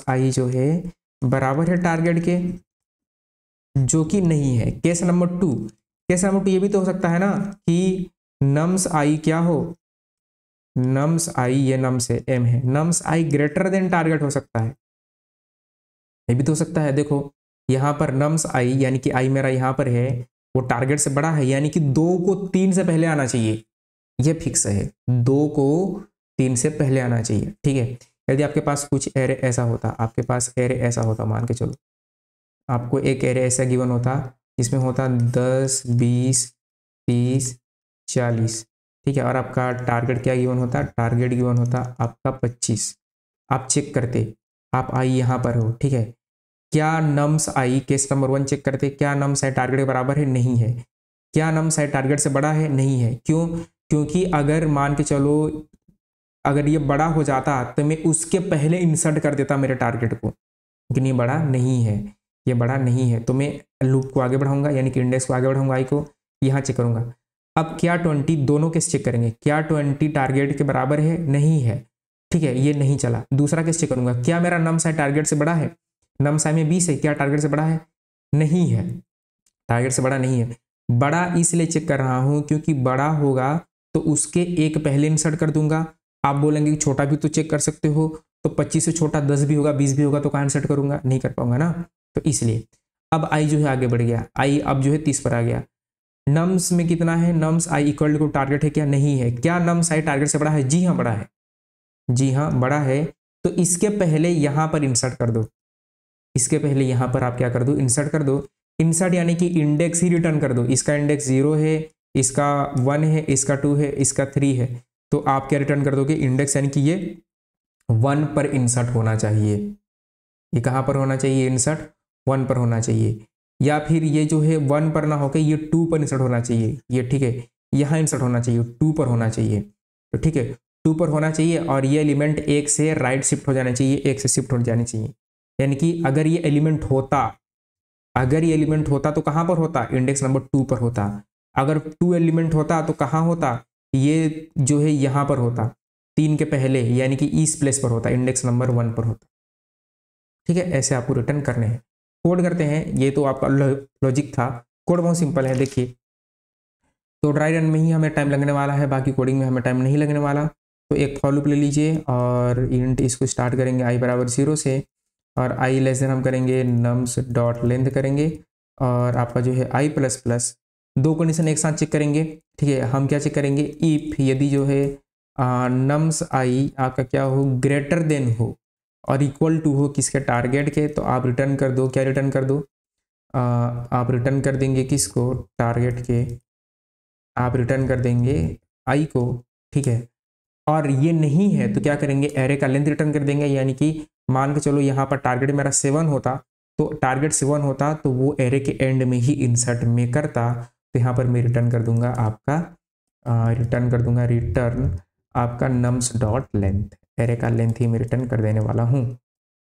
आई जो है बराबर है टारगेट के, जो कि नहीं है। केस नंबर 2 ये भी तो हो सकता है ना कि नम्स आई क्या हो, नम्स आई, ये नम्स है, एम है, नम्स आई ग्रेटर देन टारगेट हो सकता है, ये भी तो हो सकता है। देखो यहाँ पर नम्स आई, यानी कि आई मेरा यहाँ पर है, वो टारगेट से बड़ा है, यानी कि 2 को 3 से पहले आना चाहिए, ये फिक्स है, 2 को 3 से पहले आना चाहिए, ठीक है। यदि आपके पास कुछ एरे ऐसा होता, आपके पास एरे ऐसा होता, मान के चलो आपको एक एरे ऐसा गिवन होता जिसमें होता 10 20 30 40, ठीक है, और आपका टारगेट क्या गिवन होता, टारगेट गिवन होता आपका 25। आप चेक करते, आप आई यहाँ पर हो, ठीक है, क्या नम्स आई, केस नंबर 1 चेक करते, क्या नम्स आई टारगेट के बराबर है, नहीं है, क्या नम्स आई टारगेट से बड़ा है, नहीं है, क्यों, क्योंकि अगर मान के चलो अगर ये बड़ा हो जाता तो मैं उसके पहले इंसर्ट कर देता मेरे टारगेट को, लेकिन ये बड़ा नहीं है, ये बड़ा नहीं है, तो मैं लूप को आगे बढ़ाऊंगा, यानी कि इंडेक्स को आगे बढ़ाऊंगा, आई को यहाँ चेक करूंगा। अब क्या 20 दोनों केस चेक करेंगे, क्या 20 टारगेट के बराबर है, नहीं है, ठीक है, ये नहीं चला। दूसरा केस चेक करूंगा, क्या मेरा नम साइज टारगेट से बड़ा है, नम साइज में 20 है, क्या टारगेट से बड़ा है, नहीं है, टारगेट से बड़ा नहीं है। बड़ा इसलिए चेक कर रहा हूं क्योंकि बड़ा होगा तो उसके एक पहले इंसर्ट कर दूंगा। आप बोलेंगे कि छोटा भी तो चेक कर सकते हो, तो 25 से छोटा 10 भी होगा, 20 भी होगा, तो कहाँ इंसर्ट करूंगा, नहीं कर पाऊंगा ना, तो इसलिए। अब आई जो है आगे बढ़ गया, आई अब जो है 30 पर आ गया। नम्स में कितना है, nums i equal to target है क्या, नहीं है। क्या नम्स आई टारगेट से बड़ा है, जी हाँ बड़ा है, जी हाँ बड़ा है। तो इसके पहले यहां पर इंसर्ट कर दो, इसके पहले यहां पर आप क्या कर दो, इंसर्ट कर दो। इंसर्ट यानी कि इंडेक्स ही रिटर्न कर दो। इसका इंडेक्स 0 है, इसका 1 है, इसका 2 है, इसका 3 है, तो आप क्या रिटर्न कर दोगे, इंडेक्स, यानी कि ये 1 पर इंसर्ट होना चाहिए। ये कहां पर होना चाहिए, इंसर्ट 1 पर होना चाहिए, या फिर ये जो है 1 पर ना होकर ये 2 पर इंसर्ट होना चाहिए, ये ठीक है, यहाँ इंसर्ट होना चाहिए, 2 पर होना चाहिए, तो ठीक है 2 पर होना चाहिए। और ये एलिमेंट 1 से राइट शिफ्ट हो जाना चाहिए, 1 से शिफ्ट हो जानी चाहिए। यानी कि अगर ये एलिमेंट होता, अगर ये एलिमेंट होता तो कहां पर होता, इंडेक्स नंबर 2 पर होता। अगर 2 एलिमेंट होता तो कहां होता, ये जो है यहां पर होता, 3 के पहले, यानी कि इस प्लेस पर होता, इंडेक्स नंबर 1 पर होता, ठीक है। ऐसे आपको रिटर्न करने हैं। कोड करते हैं, ये तो आपका लॉजिक था, कोड बहुत सिंपल है, देखिए। तो ड्राई रन में ही हमें टाइम लगने वाला है, बाकी कोडिंग में हमें टाइम नहीं लगने वाला। तो एक फॉर लूप ले लीजिए और इंट इसको स्टार्ट करेंगे आई बराबर 0 से, और आई लेस देन हम करेंगे नम्स डॉट लेंथ करेंगे, और आपका जो है आई प्लस प्लस, दो कंडीशन एक साथ चेक करेंगे, ठीक है। हम क्या चेक करेंगे, इफ यदि जो है नम्स आई आपका क्या हो, ग्रेटर देन हो और इक्वल टू हो किसके, टारगेट के, तो आप रिटर्न कर दो, क्या रिटर्न कर दो, आप रिटर्न कर देंगे किसको, टारगेट के, आप रिटर्न कर देंगे आई को, ठीक है। और ये नहीं है तो क्या करेंगे, एरे का लेंथ रिटर्न कर देंगे, यानी कि मान के चलो यहाँ पर टारगेट मेरा 7 होता, तो टारगेट 7 होता तो वो एरे के एंड में ही इंसर्ट में करता, तो यहाँ पर मैं रिटर्न कर दूंगा आपका, रिटर्न कर दूंगा, रिटर्न आपका नम्स डॉट लेंथ, एरे का लेंथ ही मैं रिटर्न कर देने वाला हूँ,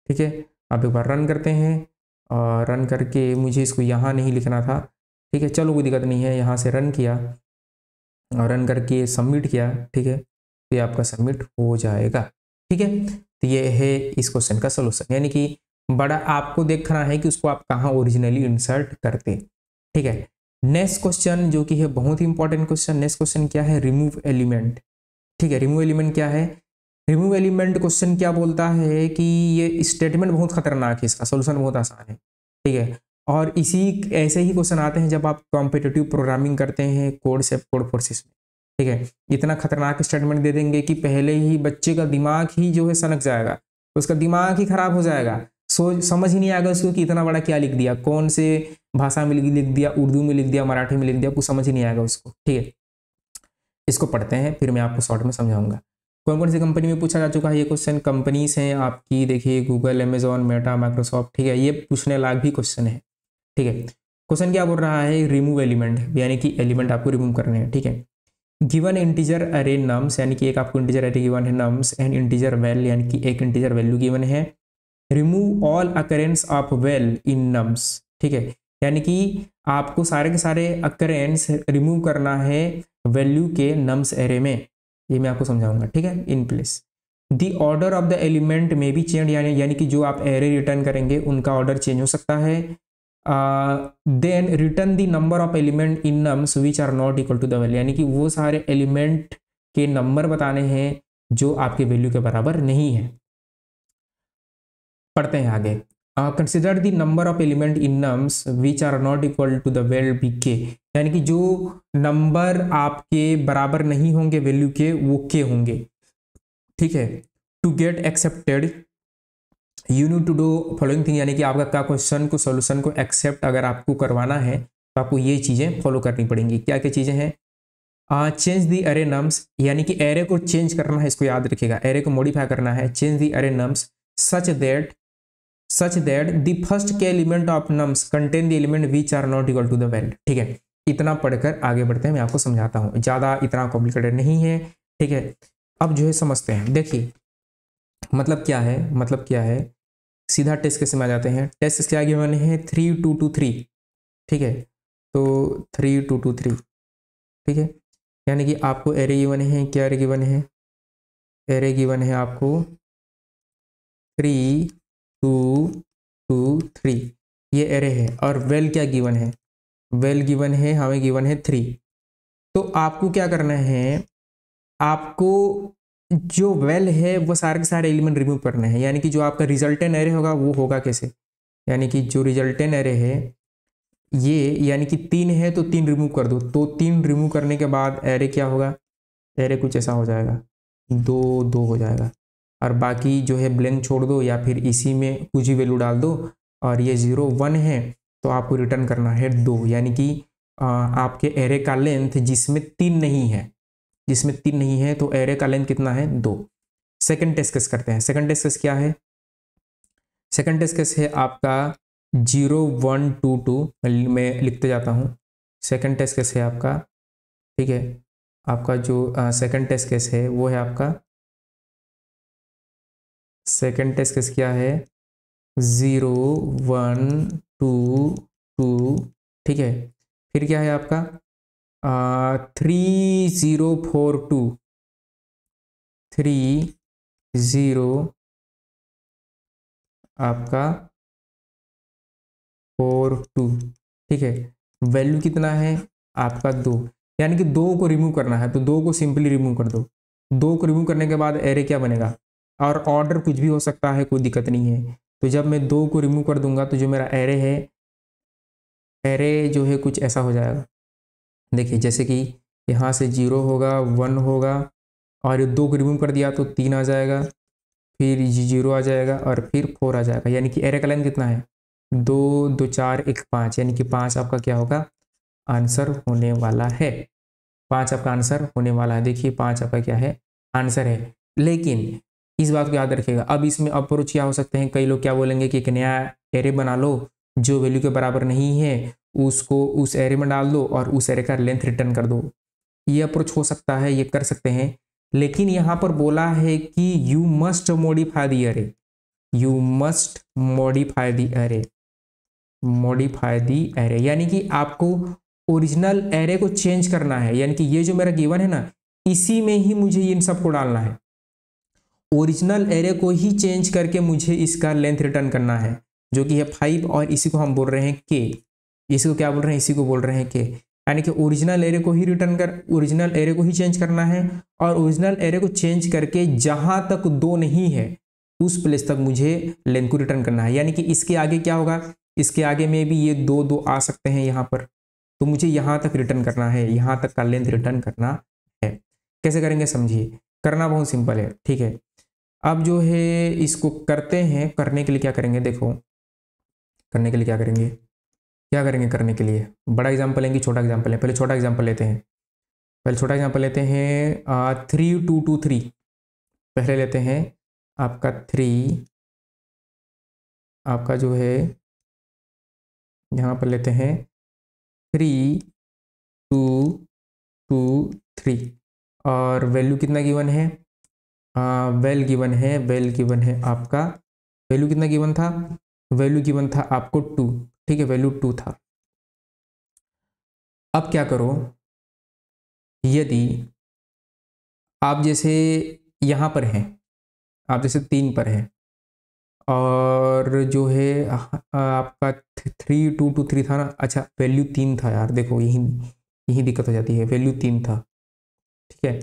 ठीक है। आप एक बार रन करते हैं, और रन करके मुझे इसको यहाँ नहीं लिखना था, ठीक है, चलो कोई दिक्कत नहीं है, यहाँ से रन किया और रन करके सबमिट किया, ठीक है, तो ये आपका सबमिट हो जाएगा, ठीक है। तो ये है इस क्वेश्चन का सोल्यूशन, यानी कि बड़ा आपको देखना है कि उसको आप कहाँ ओरिजिनली इंसर्ट करते, ठीक है। नेक्स्ट क्वेश्चन जो कि है बहुत ही इंपॉर्टेंट क्वेश्चन, नेक्स्ट क्वेश्चन क्या है, रिमूव एलिमेंट, ठीक है। रिमूव एलिमेंट क्या है, रिमूव एलिमेंट क्वेश्चन क्या बोलता है कि ये स्टेटमेंट बहुत खतरनाक है, इसका सोल्यूशन बहुत आसान है, ठीक है। और इसी ऐसे ही क्वेश्चन आते हैं जब आप कॉम्पिटिटिव प्रोग्रामिंग करते हैं कोड से कोड फोर्सेस में, ठीक है। इतना खतरनाक स्टेटमेंट दे देंगे कि पहले ही बच्चे का दिमाग ही जो है सनक जाएगा, उसका दिमाग ही खराब हो जाएगा, सोच समझ ही नहीं आएगा उसको कि इतना बड़ा क्या लिख दिया, कौन से भाषा में लिख दिया, उर्दू में लिख दिया, मराठी में लिख दिया, कुछ समझ ही नहीं आएगा उसको, ठीक है। इसको पढ़ते हैं फिर मैं आपको शॉर्ट में समझाऊंगा। कौन कौन सी कंपनी में पूछा जा चुका है ये क्वेश्चन, कंपनीज हैं आपकी, देखिए गूगल, अमेजॉन, मेटा, माइक्रोसॉफ्ट, ठीक है। ये पूछने लायक भी क्वेश्चन है, ठीक है। क्वेश्चन क्या बोल रहा है, रिमूव एलिमेंट, यानी कि एलिमेंट आपको रिमूव करने हैं, ठीक है। गिवन इंटीजर अरे नम्स, यानी कि एक आपको इंटीजर अरे गिवन है नम्स, एंड इंटीजर वैल, यानी कि एक इंटीजर वैल्यू गिवन है। Remove all occurrence of val in nums, ठीक है, यानी कि आपको सारे के सारे अकरेंस रिमूव करना है वैल्यू के नम्स एरे में, ये मैं आपको समझाऊंगा, ठीक है। In place the order of the element में भी चेंज, यानी कि जो आप एरे रिटर्न करेंगे उनका ऑर्डर चेंज हो सकता है। Then return the number of element in nums which are not equal to the value, यानी कि वो सारे एलिमेंट के नंबर बताने हैं जो आपके वैल्यू के बराबर नहीं है। पढ़ते हैं आगे, consider the number of element in nums which are not equal to the value be k, यानी कि जो नंबर आपके बराबर नहीं होंगे वैल्यू के वो के होंगे, ठीक है। To get accepted you need to do following thing, यानी कि आपका क्या क्वेश्चन को सोल्यूशन को एक्सेप्ट अगर आपको करवाना है तो आपको ये चीजें फॉलो करनी पड़ेंगी। क्या क्या चीजें हैं, चेंज दी अरे नम्स, यानी कि एरे को चेंज करना है, इसको याद रखिएगा, एरे को मॉडिफाई करना है। Change the array nums such that the first k element of nums contain the element which are not equal to the value, ठीक है। इतना पढ़कर आगे बढ़ते हैं, मैं आपको समझाता हूँ, ज्यादा इतना कॉम्प्लिकेटेड नहीं है, ठीक है। अब जो है समझते हैं, देखिए मतलब क्या है, मतलब क्या है, सीधा टेस्ट केस में आ जाते हैं। टेस्ट केस क्या गिवन है, 3 2 2 3, ठीक है, तो 3 2 2 3, ठीक है, यानी कि आपको एरे गिवन है, क्या एरे गिवन है, एरे गिवन है आपको 3 2 2 3, ये एरे है। और वेल क्या गिवन है, वेल गिवन है, हमें गिवन है 3। तो आपको क्या करना है, आपको जो वेल है वो सारे के सारे एलिमेंट रिमूव करने हैं, यानी कि जो आपका रिजल्टेंट एरे होगा वो होगा कैसे, यानी कि जो रिजल्टेंट एरे है ये, यानी कि 3 है तो 3 रिमूव कर दो, तो 3 रिमूव करने के बाद एरे क्या होगा, एरे कुछ ऐसा हो जाएगा, 2 2 हो जाएगा। और बाकी जो है ब्लैंक छोड़ दो या फिर इसी में कुछ ही वैल्यू डाल दो, और ये 0 1 है तो आपको रिटर्न करना है 2, यानी कि आपके एरे का लेंथ जिसमें 3 नहीं है, जिसमें 3 नहीं है तो एरे का लेंथ कितना है, 2। सेकंड टेस्ट केस करते हैं। सेकंड टेस्ट केस क्या है, सेकंड टेस्ट केस है आपका 0 1 2 2, मैं लिखते जाता हूँ। सेकंड टेस्ट केस है आपका, ठीक है, आपका जो सेकंड टेस्ट केस है वो है आपका, सेकंड टेस्ट केस क्या है, 0 1 2 2, ठीक है, फिर क्या है आपका 3 0 4 2, 3 0 आपका 4 2, ठीक है, वैल्यू कितना है आपका 2, यानी कि 2 को रिमूव करना है तो 2 को सिंपली रिमूव कर दो। 2 को रिमूव करने के बाद एरे क्या बनेगा, और ऑर्डर कुछ भी हो सकता है, कोई दिक्कत नहीं है। तो जब मैं 2 को रिमूव कर दूंगा तो जो मेरा एरे है, एरे जो है कुछ ऐसा हो जाएगा, देखिए जैसे कि यहाँ से 0 होगा, 1 होगा, और ये 2 को रिमूव कर दिया तो 3 आ जाएगा, फिर 0 आ जाएगा और फिर 4 आ जाएगा, यानी कि एरे का लाइन कितना है, 2 2 4 1 5, यानी कि 5 आपका क्या होगा, आंसर होने वाला है। 5 आपका आंसर होने वाला है, देखिए 5 आपका क्या है, आंसर है। लेकिन इस बात को याद रखिएगा, अब इसमें अप्रोच क्या हो सकते हैं, कई लोग क्या बोलेंगे कि एक नया एरे बना लो जो वैल्यू के बराबर नहीं है, उसको उस एरे में डाल दो और उस एरे का लेंथ रिटर्न कर दो। ये अप्रोच हो सकता है, ये कर सकते हैं, लेकिन यहाँ पर बोला है कि you must modify the array, you must modify the array, modify the array, यानी कि आपको ओरिजिनल एरे को चेंज करना है, यानी कि ये जो मेरा गिवन है ना, इसी में ही मुझे इन सबको डालना है, ओरिजिनल एरे को ही चेंज करके मुझे इसका लेंथ रिटर्न करना है, जो कि है 5, और इसी को हम बोल रहे हैं के, इसी को क्या बोल रहे हैं, इसी को बोल रहे हैं के, यानी कि ओरिजिनल एरे को ही रिटर्न कर, ओरिजिनल एरे को ही चेंज करना है, और ओरिजिनल एरे को चेंज करके जहां तक 2 नहीं है उस प्लेस तक मुझे लेंथ को रिटर्न करना है, यानी कि इसके आगे क्या होगा, इसके आगे में भी ये 2 2 आ सकते हैं यहाँ पर, तो मुझे यहाँ तक रिटर्न करना है, यहाँ तक का लेंथ रिटर्न करना है। कैसे करेंगे समझिए, करना बहुत सिंपल है, ठीक है। अब जो है इसको करते हैं, करने के लिए क्या करेंगे, देखो करने के लिए क्या करेंगे, क्या करेंगे करने के लिए, बड़ा एग्जाम्पल लेंगे छोटा एग्जाम्पल लें, पहले छोटा एग्जाम्पल लेते हैं, पहले छोटा एग्जाम्पल लेते हैं 3 2 2 3, पहले लेते हैं आपका 3, आपका जो है यहाँ पर लेते हैं 3 2 2 3, और वैल्यू कितना गिवन है, वेल गिवन है, वेल गिवन है आपका, वैल्यू कितना गिवन था, वैल्यू गिवन था आपको 2, ठीक है, वैल्यू 2 था। अब क्या करो, यदि आप जैसे यहाँ पर हैं, आप जैसे 3 पर हैं, और जो है आपका 3 2 2 3 था ना, अच्छा वैल्यू 3 था यार, देखो यही यही दिक्कत हो जाती है, वैल्यू 3 था, ठीक है,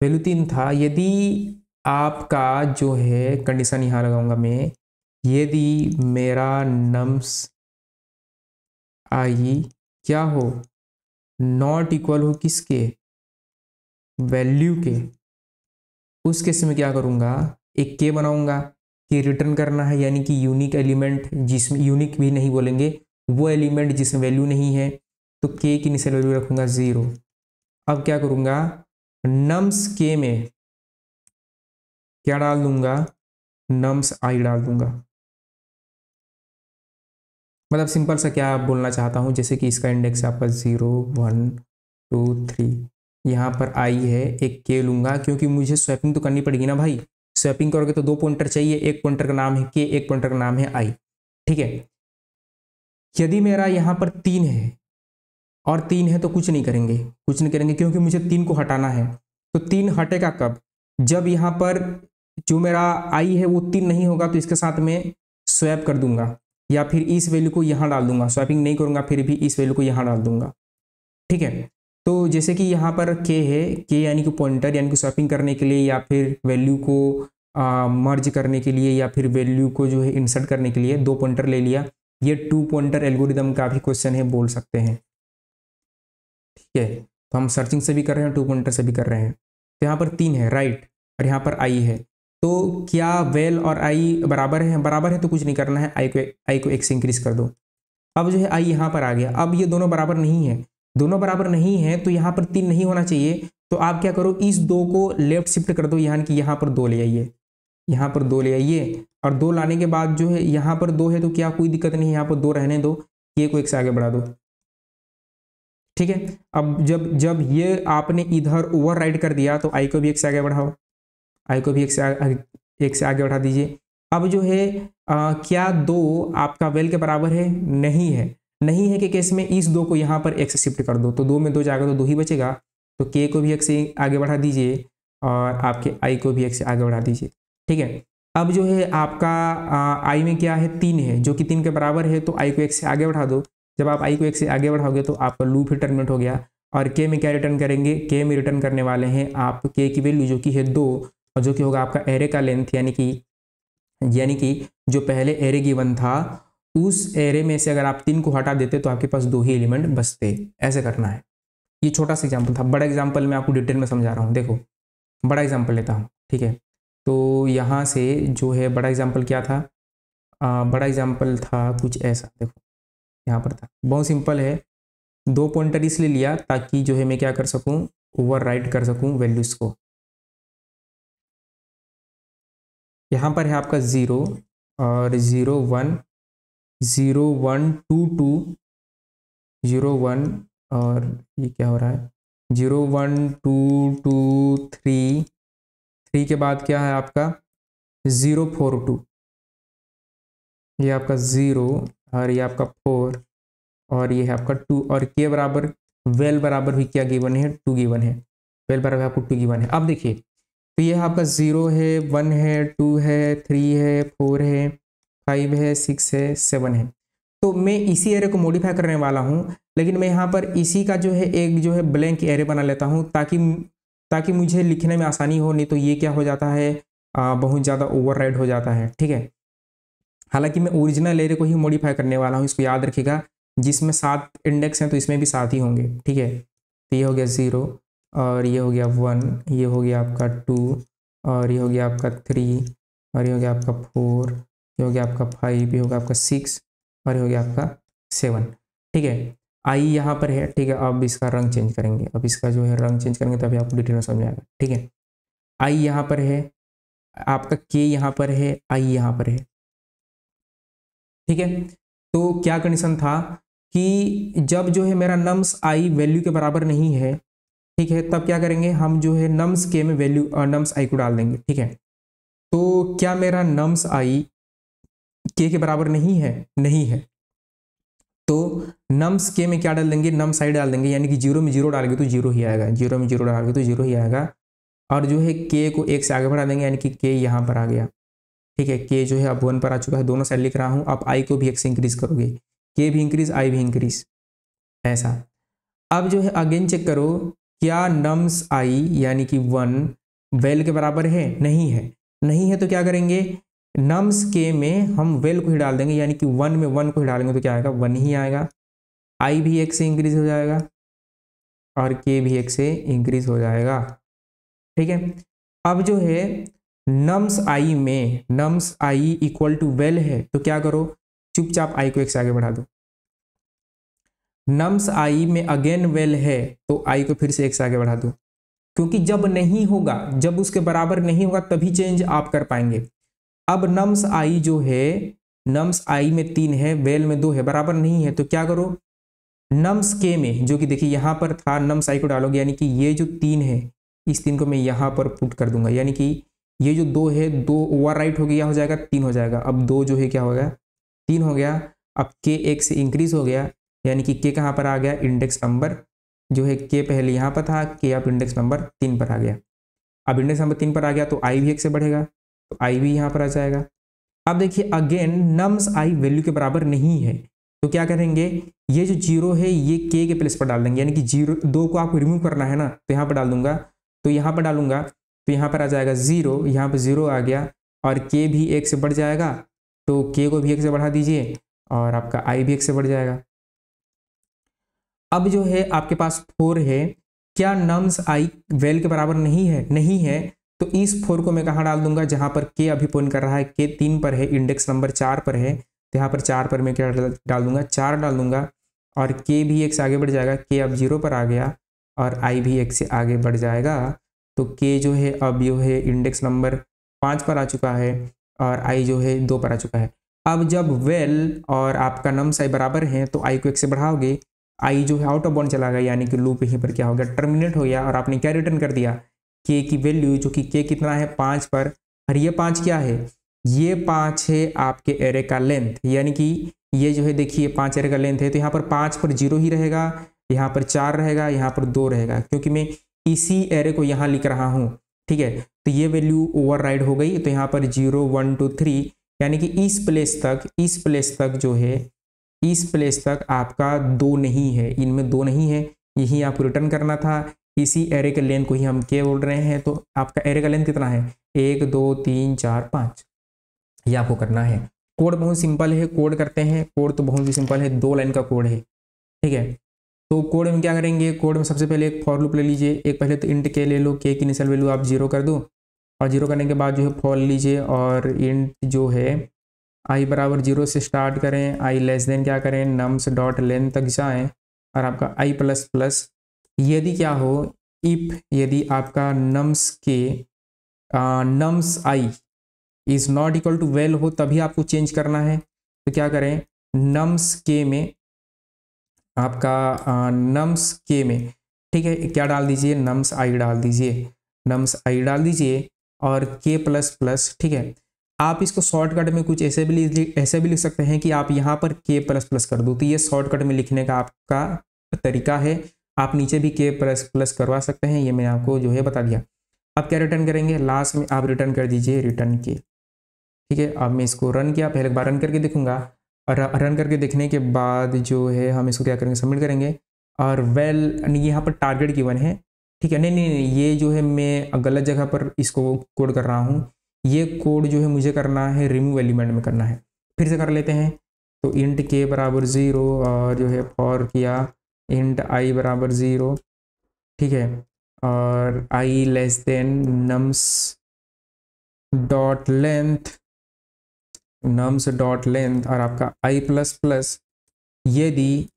वैल्यू 3 था। यदि आपका जो है कंडीशन यहाँ लगाऊंगा मैं, यदि मेरा नम्स आई क्या हो, नॉट इक्वल हो किसके, वैल्यू के, उस केस में क्या करूँगा, एक के बनाऊंगा कि रिटर्न करना है, यानी कि यूनिक एलिमेंट, जिसमें यूनिक भी नहीं बोलेंगे, वो एलिमेंट जिसमें वैल्यू नहीं है, तो के की इनिशियल वैल्यू रखूंगा 0। अब क्या करूँगा, नम्स के में क्या डाल दूंगा, नम्स आई डाल दूंगा। मतलब सिंपल सा क्या बोलना चाहता हूँ, जैसे कि इसका इंडेक्स आपका 0 1 2 3, यहाँ पर आई है, एक के लूंगा क्योंकि मुझे स्वैपिंग तो करनी पड़ेगी ना भाई। स्वैपिंग करोगे तो 2 पॉइंटर चाहिए, एक पॉइंटर का नाम है के, एक पॉइंटर का नाम है आई। ठीक है, यदि मेरा यहाँ पर 3 है और 3 है तो कुछ नहीं करेंगे, कुछ नहीं करेंगे क्योंकि मुझे 3 को हटाना है। तो 3 हटेगा कब? जब यहाँ पर जो मेरा आई है वो 3 नहीं होगा तो इसके साथ में स्वैप कर दूंगा, या फिर इस वैल्यू को यहाँ डाल दूंगा। स्वैपिंग नहीं करूंगा फिर भी इस वैल्यू को यहाँ डाल दूंगा। ठीक है, तो जैसे कि यहाँ पर के है, के यानी कि पॉइंटर, यानी कि स्वैपिंग करने के लिए या फिर वैल्यू को मर्ज करने के लिए या फिर वैल्यू को जो है इंसर्ट करने के लिए 2 पॉइंटर ले लिया। ये 2 पॉइंटर एल्गोरिदम का भी क्वेश्चन है, बोल सकते हैं। ठीक है, तो हम सर्चिंग से भी कर रहे हैं, 2 पॉइंटर से भी कर रहे हैं। तो यहाँ पर 3 है राइट, और यहाँ पर आई है। तो क्या वेल और आई बराबर है? बराबर है तो कुछ नहीं करना है, आई को 1 से इंक्रीज कर दो। अब जो है आई यहाँ पर आ गया। अब ये दोनों बराबर नहीं है, दोनों बराबर नहीं है तो यहाँ पर 3 नहीं होना चाहिए। तो आप क्या करो, इस 2 को लेफ्ट शिफ्ट कर दो, यानी कि यहाँ पर 2 ले आइए, यहाँ पर 2 ले आइए। और 2 लाने के बाद जो है यहाँ पर 2 है तो क्या कोई दिक्कत नहीं है, यहाँ पर 2 रहने दो, ये को 1 से आगे बढ़ा दो। ठीक है, अब जब जब ये आपने इधर ओवरराइड कर दिया तो आई को भी 1 से आगे बढ़ाओ, आई को भी 1 से आगे बढ़ा दीजिए। अब जो है क्या 2 आपका वेल के बराबर है? नहीं है। नहीं है कि केस में इस 2 को यहाँ पर 1 से शिफ्ट कर दो, तो 2 में 2 जाएगा तो 2 ही बचेगा। तो के को भी 1 से आगे बढ़ा दीजिए और आपके आई को भी 1 से आगे बढ़ा दीजिए। ठीक है, अब जो है आपका आई में क्या है? 3 है, जो कि 3 के बराबर है, तो आई को 1 से आगे बढ़ा दो। जब आप आई को 1 से आगे बढ़ाओगे तो आपका लूप ही टर्मिनेट हो गया। और के में क्या रिटर्न करेंगे? के में रिटर्न करने वाले हैं आप के की वैल्यू जो कि है 2, और जो कि होगा आपका एरे का लेंथ, यानी कि जो पहले एरे गिवन था उस एरे में से अगर आप 3 को हटा देते तो आपके पास 2 ही एलिमेंट बचते। ऐसे करना है। ये छोटा सा एग्जांपल था, बड़ा एग्जांपल मैं आपको डिटेल में समझा रहा हूँ। देखो बड़ा एग्जांपल लेता हूँ। ठीक है, तो यहाँ से जो है बड़ा एग्जांपल क्या था? बड़ा एग्जांपल था कुछ ऐसा, देखो यहाँ पर था, बहुत सिंपल है। 2 पॉइंटर इसलिए लिया ताकि जो है मैं क्या कर सकूँ, ओवरराइड कर सकूँ वैल्यूज को। यहाँ पर है आपका 0 और 0 1 0 1 2 2 0 1 और ये क्या हो रहा है 0 1 2 2 3 3 के बाद क्या है आपका 0 4 2, ये आपका 0 और ये आपका 4 और ये है आपका 2 और के बराबर वेल बराबर भी क्या गिवन है 2 गिवन है, वेल बराबर आपको 2 गिवन है। अब देखिए तो ये आपका 0 है 1 है 2 है 3 है 4 है 5 है 6 है 7 है। तो मैं इसी एरे को मॉडिफाई करने वाला हूँ, लेकिन मैं यहाँ पर इसी का जो है एक जो है ब्लैंक एरे बना लेता हूँ ताकि मुझे लिखने में आसानी हो। नहीं तो ये क्या हो जाता है बहुत ज़्यादा ओवरराइड हो जाता है। ठीक है, हालांकि मैं ओरिजिनल एरे को ही मॉडिफाई करने वाला हूँ, इसको याद रखिएगा। जिसमें 7 इंडेक्स हैं तो इसमें भी 7 ही होंगे। ठीक है, तो ये हो गया 0 और ये हो गया 1, ये हो गया आपका 2 और ये हो गया आपका 3 और ये हो गया आपका 4, ये हो गया आपका 5, ये हो गया आपका 6 और ये हो गया आपका 7। ठीक है, आई यहाँ पर है। ठीक है, अब इसका रंग चेंज करेंगे, अब इसका जो है रंग चेंज करेंगे तभी आपको डिटेल में समझ आएगा। ठीक है, आई यहाँ पर है, आपका के यहाँ पर है, आई यहाँ पर है। ठीक है, तो क्या कंडीशन था कि जब जो है मेरा नम्स आई वैल्यू के बराबर नहीं है, ठीक है, तब क्या करेंगे हम जो है नम्स के में वैल्यू नम्स आई को डाल देंगे। ठीक है, तो क्या मेरा नम्स आई के बराबर नहीं है? नहीं है, तो नम्स के में क्या डाल देंगे? नम्स आई डाल देंगे, यानी कि 0 में 0 डालेंगे तो 0 ही आएगा, 0 में 0 डालेंगे तो 0 ही आएगा। और जो है के को 1 से आगे बढ़ा देंगे, यानी कि के यहाँ पर आ गया। ठीक है, के जो है अब 1 पर आ चुका है, दोनों साइड लिख रहा हूँ। आप आई को भी 1 से इंक्रीज करोगे, के भी इंक्रीज आई भी इंक्रीज, ऐसा। अब जो है अगेन चेक करो, क्या नम्स आई यानी कि 1 वेल के बराबर है? नहीं है। नहीं है तो क्या करेंगे, नम्स के में हम वेल को ही डाल देंगे, यानी कि 1 में 1 को ही डालेंगे तो क्या आएगा 1 ही आएगा। आई भी 1 से इंक्रीज हो जाएगा और के भी 1 से इंक्रीज हो जाएगा। ठीक है, अब जो है नम्स आई में nums i equal to val है तो क्या करो, चुपचाप आई को 1 से आगे बढ़ा दो। नम्स आई में अगेन वेल है तो आई को फिर से 1 से आगे बढ़ा दो, क्योंकि जब नहीं होगा, जब उसके बराबर नहीं होगा तभी चेंज आप कर पाएंगे। अब नम्स आई जो है, नम्स आई में 3 है, वेल में 2 है, बराबर नहीं है तो क्या करो, नम्स के में, जो कि देखिए यहाँ पर था नम्स आई को डालोगे, यानी कि ये जो 3 है इस 3 को मैं यहाँ पर पुट कर दूंगा, यानी कि ये जो 2 है 2 ओवरराइट हो गया, हो जाएगा 3 हो जाएगा। अब 2 जो है क्या हो गया 3 हो गया। अब के 1 से इंक्रीज हो गया, यानी कि के कहाँ पर आ गया, इंडेक्स नंबर जो है के पहले यहाँ पर था, के अब इंडेक्स नंबर 3 पर आ गया। अब इंडेक्स नंबर 3 पर आ गया तो आई भी 1 से बढ़ेगा, तो आई भी यहाँ पर आ जाएगा। अब देखिए अगेन नम्स आई वैल्यू के बराबर नहीं है, तो क्या करेंगे, ये जो 0 है ये के प्लेस पर डाल देंगे, यानी कि 2 को आपको रिमूव करना है ना, तो यहाँ पर डाल दूंगा, तो यहाँ पर डालूंगा तो यहाँ पर आ जाएगा 0, यहाँ पर 0 आ गया और के भी 1 से बढ़ जाएगा, तो के को भी 1 से बढ़ा दीजिए और आपका आई भी 1 से बढ़ जाएगा। अब जो है आपके पास 4 है, क्या नम्स आई वेल के बराबर नहीं है, नहीं है, तो इस 4 को मैं कहाँ डाल दूंगा, जहां पर के अभी पॉइंट कर रहा है, के 3 पर है, इंडेक्स नंबर 4 पर है, तो यहाँ पर 4 पर मैं क्या डाल दूंगा, 4 डाल दूंगा और के भी 1 से आगे बढ़ जाएगा, के अब 0 पर आ गया और आई भी 1 से आगे बढ़ जाएगा, तो के जो है अब जो है इंडेक्स नंबर 5 पर आ चुका है और आई जो है 2 पर आ चुका है। अब जब वेल और आपका नम्स आई बराबर हैं तो आई को 1 से बढ़ाओगे, आई जो है आउट ऑफ बाउंड चला गया, यानी कि लूप यहीं पर क्या हो गया, टर्मिनेट हो गया और आपने क्या रिटर्न कर दिया, के की वैल्यू, जो कि के कितना है 5 पर, और ये 5 क्या है, ये 5 है आपके एरे का लेंथ, यानी कि ये जो है देखिए 5 एरे का लेंथ है, तो यहाँ पर 5 पर 0 ही रहेगा, यहाँ पर 4 रहेगा, यहाँ पर 2 रहेगा, क्योंकि मैं इसी एरे को यहाँ लिख रहा हूँ, ठीक है। तो ये वैल्यू ओवरराइड हो गई, तो यहाँ पर 0 1 2 3, यानी कि इस प्लेस तक जो है, इस प्लेस तक आपका 2 नहीं है, इनमें 2 नहीं है, यही आपको रिटर्न करना था, इसी एरे के लेंथ को ही हम के बोल रहे हैं। तो आपका एरे का लेंथ कितना है, 1 2 3 4 5, ये आपको करना है। कोड बहुत सिंपल है, कोड करते हैं, कोड तो बहुत ही सिंपल है, 2 लाइन का कोड है, ठीक है। तो कोड में क्या करेंगे, कोड में सबसे पहले एक फॉर लूप ले लीजिए, एक पहले तो इंट के ले लो, के की इनिशियल वैल्यू आप 0 कर दो और 0 करने के बाद जो है फॉर लीजिए और इंट जो है आई बराबर 0 से स्टार्ट करें, आई लेस देन क्या करें, नम्स डॉट लेंथ तक जाएं और आपका आई प्लस प्लस, यदि क्या हो, इफ यदि आपका नम्स के nums i is not equal to val हो, तभी आपको चेंज करना है। तो क्या करें, नम्स के में आपका नम्स के में, ठीक है, क्या डाल दीजिए, नम्स आई डाल दीजिए, नम्स आई डाल दीजिए और के प्लस प्लस, ठीक है। आप इसको शॉर्टकट में कुछ ऐसे भी लिख सकते हैं कि आप यहाँ पर के प्लस प्लस कर दो, तो ये शॉर्टकट में लिखने का आपका तरीका है, आप नीचे भी के प्लस प्लस करवा सकते हैं, ये मैं आपको जो है बता दिया। अब क्या रिटर्न करेंगे, लास्ट में आप रिटर्न कर दीजिए रिटर्न के, ठीक है। अब मैं इसको रन किया, पहले एक बार रन करके देखूंगा और रन करके देखने के बाद जो है हम इसको क्या करेंगे, सबमिट करेंगे और वेल यहाँ पर टारगेट गिवन है, ठीक है। नहीं, ये जो है मैं गलत जगह पर इसको कोड कर रहा हूँ, ये कोड जो है मुझे करना है रिमूव एलिमेंट में करना है, फिर से कर लेते हैं। तो इंट के बराबर 0 और जो है फॉर किया इंट आई बराबर 0, ठीक है, और i less than nums dot length और आपका आई प्लस प्लस, यदि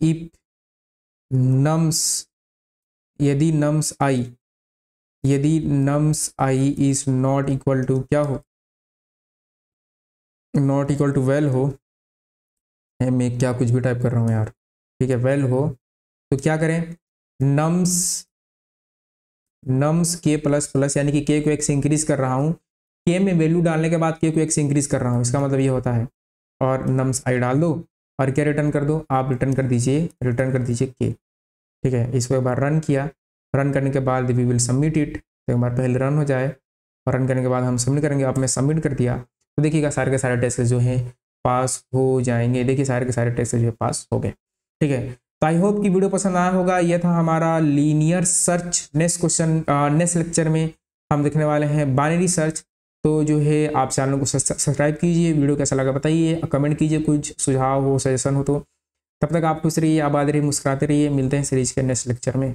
nums i is not equal to क्या हो, नॉट इक्वल टू वेल हो, मैं क्या कुछ भी टाइप कर रहा हूँ यार, ठीक है, वेल हो, तो क्या करें, नम्स के प्लस प्लस, यानी कि के को 1 से इंक्रीज कर रहा हूँ, के में वैल्यू डालने के बाद के को 1 से इंक्रीज कर रहा हूँ, इसका मतलब ये होता है, और नम्स आई डाल दो और क्या रिटर्न कर दो, आप रिटर्न कर दीजिए के, ठीक है। इसको एक बार रन किया, रन करने के बाद वी विल सबमिट इट, तो एक बार पहले रन हो जाए और रन करने के बाद हम सबमिट करेंगे। अब मैं सबमिट कर दिया, तो देखिएगा सारे के सारे टेस्ट जो हैं पास हो जाएंगे, देखिए सारे के सारे टेस्ट जो है पास हो गए, ठीक है। तो आई होप कि वीडियो पसंद आया होगा, यह था हमारा लीनियर सर्च। नेक्स्ट लेक्चर में हम देखने वाले हैं बाइनरी सर्च। तो जो है आप चैनल को सब्सक्राइब कीजिए, वीडियो कैसा लगा बताइए, कमेंट कीजिए, कुछ सुझाव हो सजेशन हो तो। तब तक आप खुश रहिए, आबाद रहिए, मुस्कुराते रहिए, मिलते हैं सीरीज के नेक्स्ट लेक्चर में।